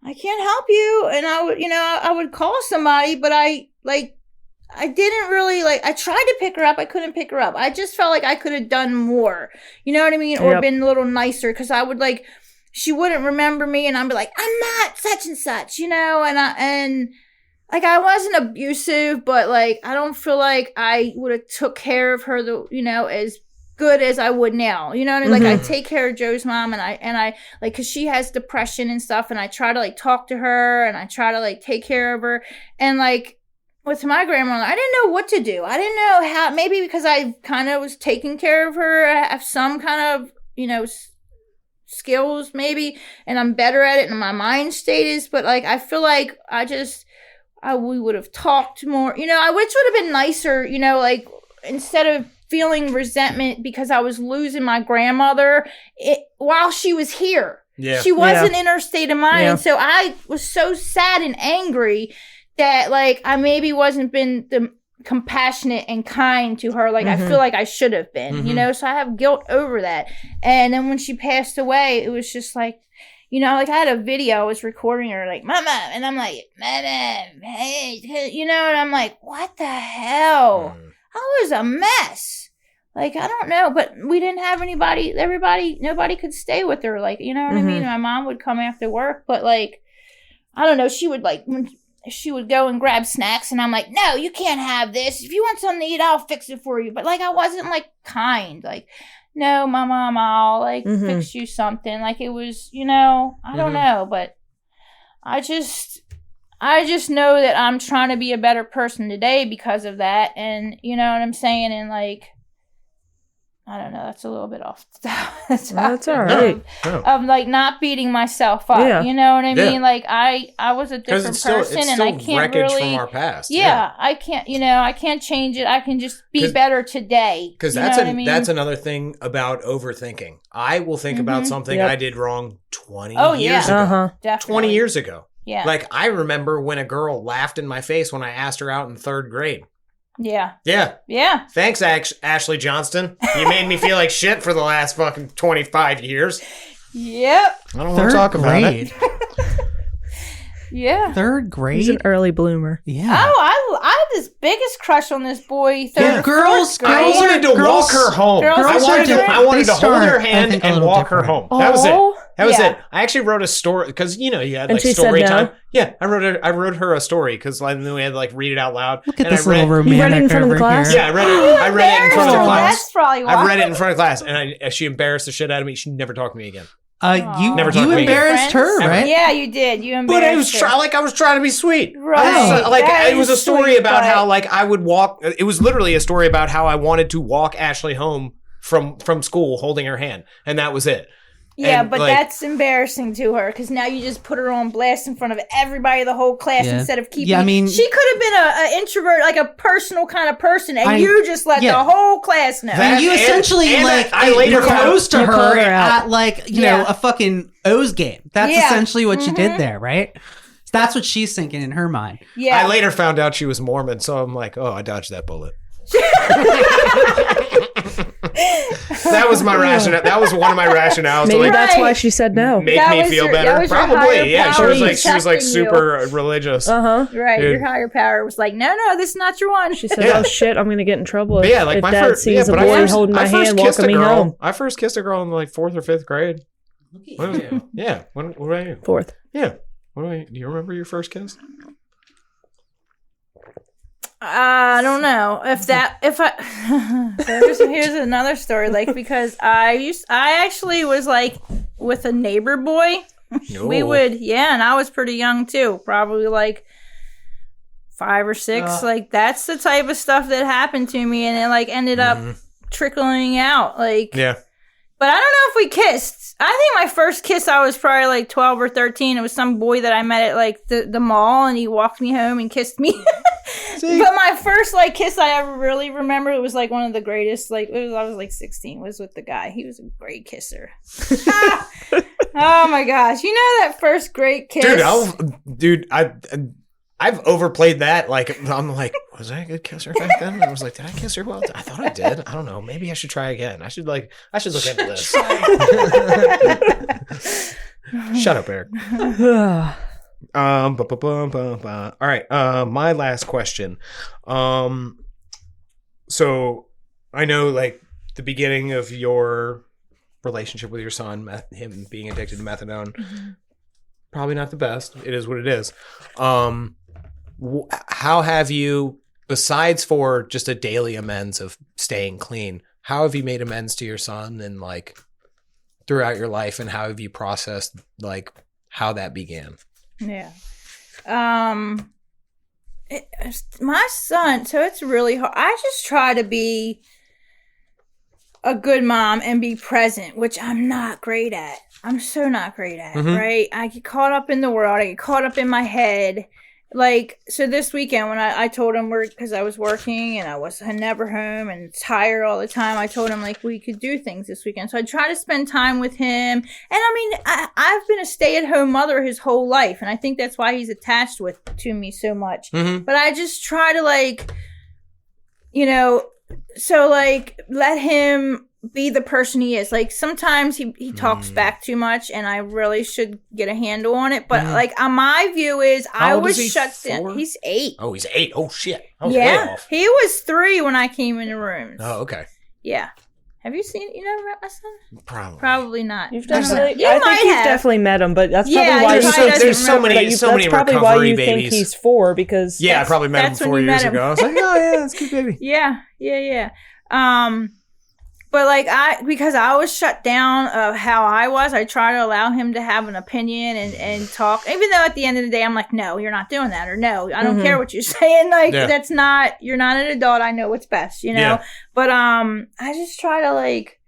S2: I can't help you. And I would, I would call somebody, but I didn't really I tried to pick her up. I couldn't pick her up. I just felt like I could have done more. You know what I mean? Or been a little nicer because I would she wouldn't remember me and I'd be like, I'm not such and such, and I wasn't abusive, but I don't feel like I would have took care of her, as good as I would now. You know what I mean? I take care of Joe's mom and I cause she has depression and stuff and I try to talk to her and I try to take care of her and with my grandmother, I didn't know what to do. I didn't know how, maybe because I kind of was taking care of her. I have some kind of, skills maybe, and I'm better at it in my mind state is, but I feel like we would have talked more, which would have been nicer, instead of feeling resentment because I was losing my grandmother while she was here.
S1: Yeah.
S2: She wasn't in her state of mind. And so I was so sad and angry that I maybe wasn't been the compassionate and kind to her I feel like I should have been, so I have guilt over that. And then when she passed away, it was just I had a video, I was recording her Mama, and I'm like, Mama, hey, and I'm like, what the hell? I was a mess. I don't know, but we didn't have nobody could stay with her, you know what I mean? My mom would come after work, but I don't know, she would when she would go and grab snacks and I'm like, no, you can't have this. If you want something to eat, I'll fix it for you. But I wasn't kind. No, my mom, I'll fix you something. It was, I don't know, but I just know that I'm trying to be a better person today because of that. And you know what I'm saying? And I don't know, that's a little bit off the top.
S4: That's all right.
S2: Of not beating myself up.
S4: Yeah.
S2: You know what I mean? I was a different person
S1: it's
S2: and
S1: still
S2: I can't
S1: wreckage
S2: really
S1: from our past.
S2: Yeah, I can't I can't change it. I can just be better today.
S1: Because that's another thing about overthinking. I will think about something I did wrong 20 years ago.
S2: Definitely.
S1: 20 years ago.
S2: Yeah.
S1: I remember when a girl laughed in my face when I asked her out in 3rd grade.
S2: Yeah.
S1: Yeah.
S2: Yeah.
S1: Thanks, Ashley Johnston. You made me feel like shit for the last fucking 25 years.
S2: Yep.
S1: I don't want to talk about it.
S2: Yeah.
S3: Third grade.
S4: He's an early bloomer.
S3: Yeah.
S2: Oh, I had this biggest crush on this boy.
S3: Girls.
S1: I wanted to walk her home. I wanted to hold her hand and walk her home. That was it. That was it. I actually wrote a story because you had like story time. Yeah, I wrote her a story because then we had to like read it out loud.
S3: Look at this little romantic.
S4: You read it in front of the class?
S1: Yeah, I read it in front of the class.
S2: That's probably why.
S1: I read it in front of class, and she embarrassed the shit out of me. She never talked to me again.
S3: You
S1: you
S3: embarrassed her, right?
S2: Yeah, you did. You embarrassed
S1: But I was
S2: her.
S1: I was trying to be sweet.
S2: Right.
S1: It was a story about how like I would walk. It was literally a story about how I wanted to walk Ashley home from school holding her hand, and that was it.
S2: Yeah,
S1: and,
S2: but
S1: like,
S2: that's embarrassing to her because now you just put her on blast in front of everybody, the whole class, instead of keeping.
S3: Yeah, I mean,
S2: she could have been an introvert, like a personal kind of person, and you just let the whole class know.
S3: And you essentially
S1: I later
S3: proposed to her at
S2: Yeah.
S3: a fucking O's game. That's essentially what you did there, right? So that's what she's thinking in her mind.
S2: Yeah.
S1: I later found out she was Mormon, so I'm like, oh, I dodged that bullet. That was my rationale. That was one of my rationales.
S4: Maybe
S1: to, like,
S4: that's why she said no.
S1: Make
S2: That
S1: me
S2: was
S1: feel
S2: your- that
S1: better.
S2: was your higher
S1: Probably, yeah.
S2: power
S1: She was like
S2: protecting
S1: super religious.
S4: Uh-huh.
S2: Right,
S1: Dude.
S2: your higher power was like, no, this is not your one.
S4: She said, oh shit, I'm going to get in trouble
S1: But
S4: if,
S1: yeah, like
S4: if
S1: my
S4: Dad
S1: first,
S4: sees a
S1: but
S4: boy holding my hand
S1: kissed
S4: walking
S1: a
S4: me
S1: girl.
S4: home.
S1: I first kissed a girl in like 4th or 5th grade.
S3: Look at you.
S1: Yeah. What about you?
S4: 4th.
S1: Yeah. Do you remember your first kiss?
S2: I don't know so here's another story, like, because I actually was like with a neighbor boy. We would, and I was pretty young too, probably like 5 or 6. Like that's the type of stuff that happened to me, and it like ended up trickling out, like.
S1: Yeah.
S2: But I don't know if we kissed. I think my first kiss, I was probably like 12 or 13. It was some boy that I met at like the mall, and he walked me home and kissed me. But my first like kiss I ever really remember, it was like one of the greatest. Like I was like 16. Was with the guy. He was a great kisser. Oh my gosh! You know that first great kiss,
S1: I've overplayed that. Like, I'm like, was I a good kisser back then? I was like, did I kiss her well? I thought I did. I don't know. Maybe I should try again. I should look into this. Shut up, Eric. All right. My last question. So I know like the beginning of your relationship with your son, him being addicted to methadone, probably not the best. It is what it is. How have you, besides for just a daily amends of staying clean, how have you made amends to your son and like throughout your life, and how have you processed like how that began?
S2: Yeah. My son, so it's really hard. I just try to be a good mom and be present, which I'm not great at. I'm so not great at, right? I get caught up in the world. I get caught up in my head. Like, so this weekend when I told him because I was working and I was never home and tired all the time, I told him like we could do things this weekend. So I try to spend time with him. And I mean, I've been a stay-at-home mother his whole life, and I think that's why he's attached to me so much. But I just try to like, so like let him be the person he is. Like sometimes he talks back too much, and I really should get a handle on it. But like my view is I was shut down. He's 8.
S1: Oh, he's 8. Oh shit. I was way off.
S2: He was 3 when I came in the room.
S1: Oh, okay.
S2: Yeah. Have you seen? You never met my son?
S1: Probably
S2: not.
S4: You've definitely. I think you've definitely met him, but that's probably why
S1: there's so many
S4: that's probably why you
S1: babies.
S4: think he's 4 because
S1: I probably met him 4 years ago. I was like, oh yeah, that's a cute baby.
S2: Yeah. But like because I was shut down of how I was, I try to allow him to have an opinion and talk. Even though at the end of the day, I'm like, no, you're not doing that, or no, I don't care what you're saying. Like that's not, you're not an adult. I know what's best, Yeah. But I just try to like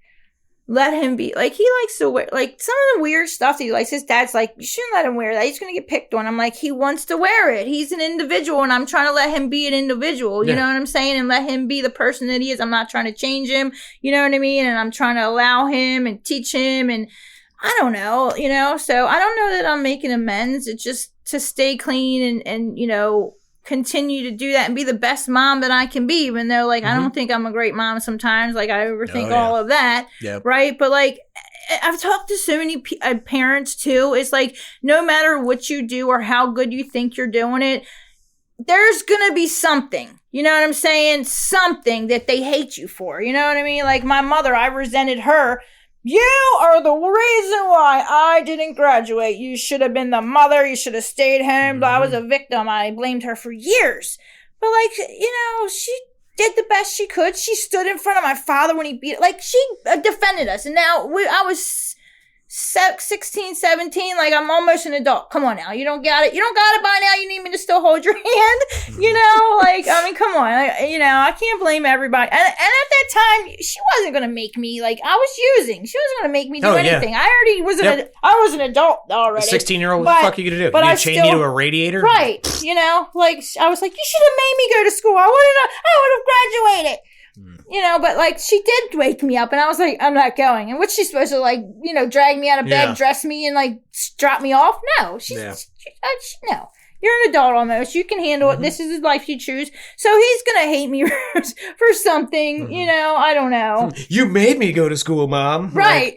S2: let him be. Like he likes to wear like some of the weird stuff that he likes. His dad's like, you shouldn't let him wear that. He's gonna get picked on. I'm like, he wants to wear it. He's an individual, and I'm trying to let him be an individual. You know what I'm saying? And let him be the person that he is. I'm not trying to change him. You know what I mean? And I'm trying to allow him and teach him. And I don't know. So I don't know that I'm making amends. It's just to stay clean and continue to do that and be the best mom that I can be, even though like I don't think I'm a great mom sometimes. Like I overthink all of that. Right. But like I've talked to so many parents too. It's like, no matter what you do or how good you think you're doing it, there's gonna be something, you know what I'm saying? Something that they hate you for, you know what I mean? Like my mother, I resented her. You are the reason why I didn't graduate. You should have been the mother. You should have stayed home. I was a victim. I blamed her for years. But like, you know, she did the best she could. She stood in front of my father when he beat it. Like, she defended us. And now I was 16, 17, like I'm almost an adult. Come on now. You don't got it. You don't got it by now. You need me to still hold your hand. You know, like, I mean, come on. Like, you know, I can't blame everybody. And at that time, she wasn't going to make me, like, I was using. She wasn't going to make me do anything. I already was I was an adult already.
S1: A 16-year-old, what the fuck are you going to do?
S2: But
S1: you chain me to a radiator?
S2: Right. You know, like, I was like, you should have made me go to school. I would have graduated. You know, but like she did wake me up and I was like, I'm not going. And what's she supposed to, like, you know, drag me out of bed, dress me and like drop me off? No, no. You're an adult almost. You can handle it. This is the life you choose. So he's going to hate me for something, you know, I don't know.
S1: You made me go to school, Mom.
S2: Right.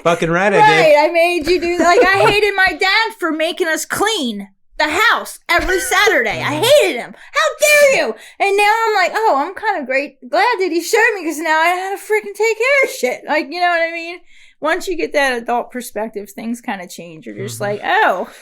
S1: Fucking right, I did.
S2: Right, I made you do that. Like, I hated my dad for making us clean the house every Saturday. I hated him. How dare you? And now I'm like, oh, I'm kind of glad that he showed me because now I had to freaking take care of shit. Like, you know what I mean? Once you get that adult perspective, things kind of change. You're just like, oh,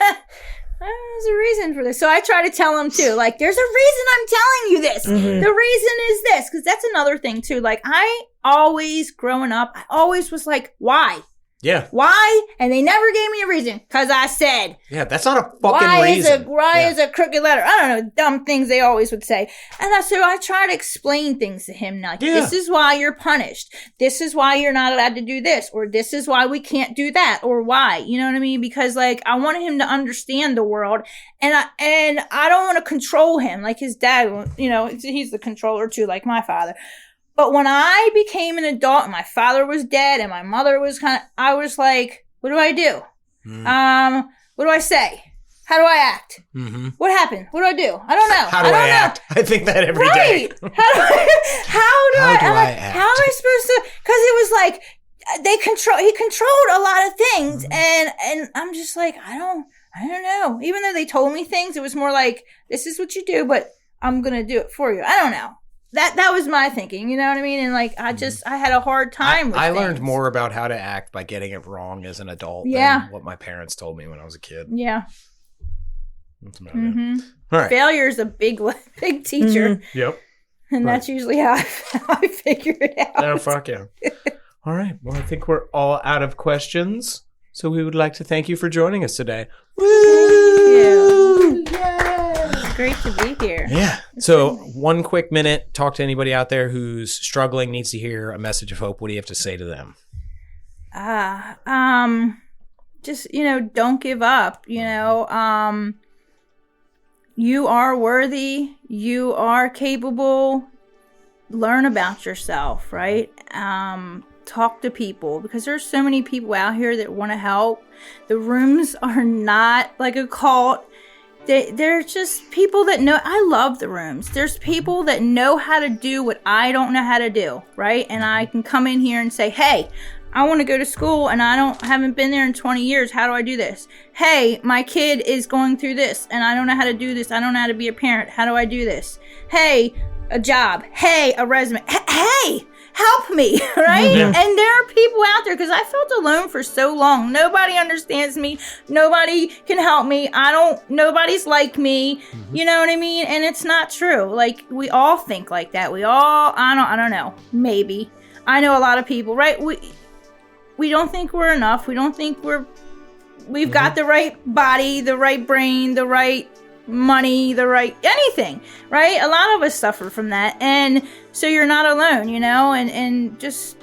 S2: there's a reason for this. So I try to tell him too, like, there's a reason I'm telling you this. The reason is this, because that's another thing too. Like, I always, growing up, I always was like, why?
S1: Yeah.
S2: Why? And they never gave me a reason. Because I said.
S1: Yeah, that's not a fucking reason.
S2: Why is a crooked letter? I don't know. Dumb things they always would say. And so I try to explain things to him. Like, this is why you're punished. This is why you're not allowed to do this. Or this is why we can't do that. Or why. You know what I mean? Because, like, I want him to understand the world. And I don't want to control him. Like his dad, you know, he's the controller too, like my father. But when I became an adult and my father was dead and my mother was I was like, what do I do? What do I say? How do I act? What happened? What do I do? I don't know.
S1: How do I act? I think that every day.
S2: How do I act? How am I supposed to? Because it was like, he controlled a lot of things. And I'm just like, I don't know. Even though they told me things, it was more like, this is what you do, but I'm going to do it for you. I don't know. That was my thinking, you know what I mean? And like, I had a hard time with
S1: I
S2: things.
S1: learned more about how to act by getting it wrong as an adult than what my parents told me when I was a kid.
S2: Yeah.
S1: That's about it. All right.
S2: Failure is a big teacher.
S1: Yep.
S2: And that's usually how I figure it out.
S1: Oh, fuck yeah. All right. Well, I think we're all out of questions. So we would like to thank you for joining us today.
S2: Woo! It's great to be here.
S1: Yeah. So 1 quick minute, talk to anybody out there who's struggling, needs to hear a message of hope. What do you have to say to them?
S2: Just, don't give up. You are worthy. You are capable. Learn about yourself, right? Talk to people, because there's so many people out here that want to help. The rooms are not like a cult. They're just people that know. I love the rooms. There's people that know how to do what I don't know how to do, right? And I can come in here and say, hey, I want to go to school and I haven't been there in 20 years. How do I do this? Hey, my kid is going through this and I don't know how to do this. I don't know how to be a parent. How do I do this? Hey, a job. Hey, a resume. Hey, help me, right?
S1: Yeah.
S2: And there are people out there, because I felt alone for so long. Nobody understands me. Nobody can help me. Nobody's like me. You know what I mean? And it's not true. Like, we all think like that. I don't know. Maybe. I know a lot of people, right? We don't think we're enough. We don't think we've got the right body, the right brain, the right money, the right anything, right? A lot of us suffer from that. And so you're not alone, and just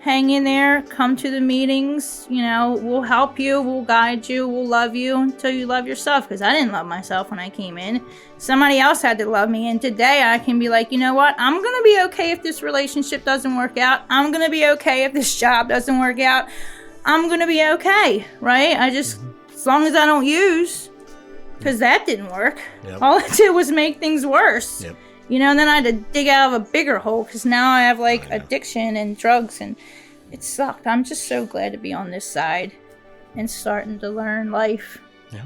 S2: hang in there, come to the meetings, we'll help you, we'll guide you, we'll love you until you love yourself, because I didn't love myself when I came in. Somebody else had to love me, and today I can be like, you know what? I'm going to be okay if this relationship doesn't work out. I'm going to be okay if this job doesn't work out. I'm going to be okay, right? As long as I don't use, because that didn't work. Yep. All it did was make things worse.
S1: Yep.
S2: And then I had to dig out of a bigger hole, because now I have addiction and drugs, and it sucked. I'm just so glad to be on this side and starting to learn life.
S1: Yeah.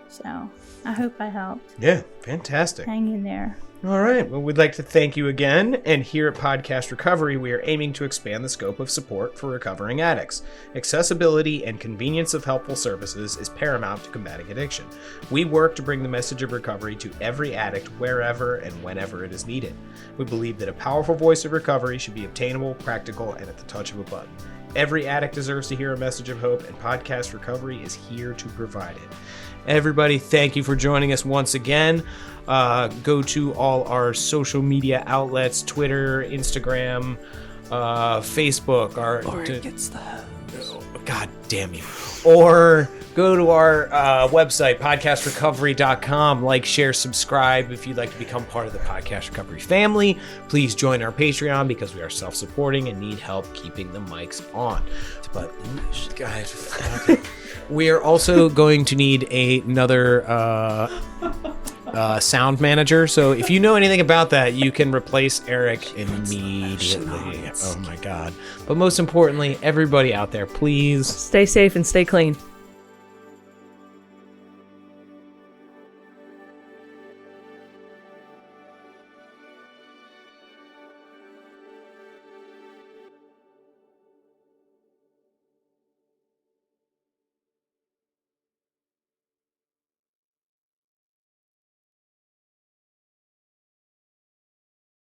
S2: So I hope I helped.
S1: Yeah, fantastic.
S2: Hang in there.
S1: All right. Well, we'd like to thank you again. And here at Podcast Recovery, we are aiming to expand the scope of support for recovering addicts. Accessibility and convenience of helpful services is paramount to combating addiction. We work to bring the message of recovery to every addict wherever and whenever it is needed. We believe that a powerful voice of recovery should be obtainable, practical, and at the touch of a button. Every addict deserves to hear a message of hope, and Podcast Recovery is here to provide it. Everybody, thank you for joining us once again. Go to all our social media outlets, Twitter, Instagram, Facebook.
S4: It gets the hose.
S1: God damn you. Or go to our website, podcastrecovery.com. Like, share, subscribe. If you'd like to become part of the Podcast Recovery family, please join our Patreon because we are self-supporting and need help keeping the mics on. But, guys, we are also going to need another sound manager. So if you know anything about that, you can replace Eric immediately. Oh my God. But most importantly, everybody out there, please
S4: Stay safe and stay clean.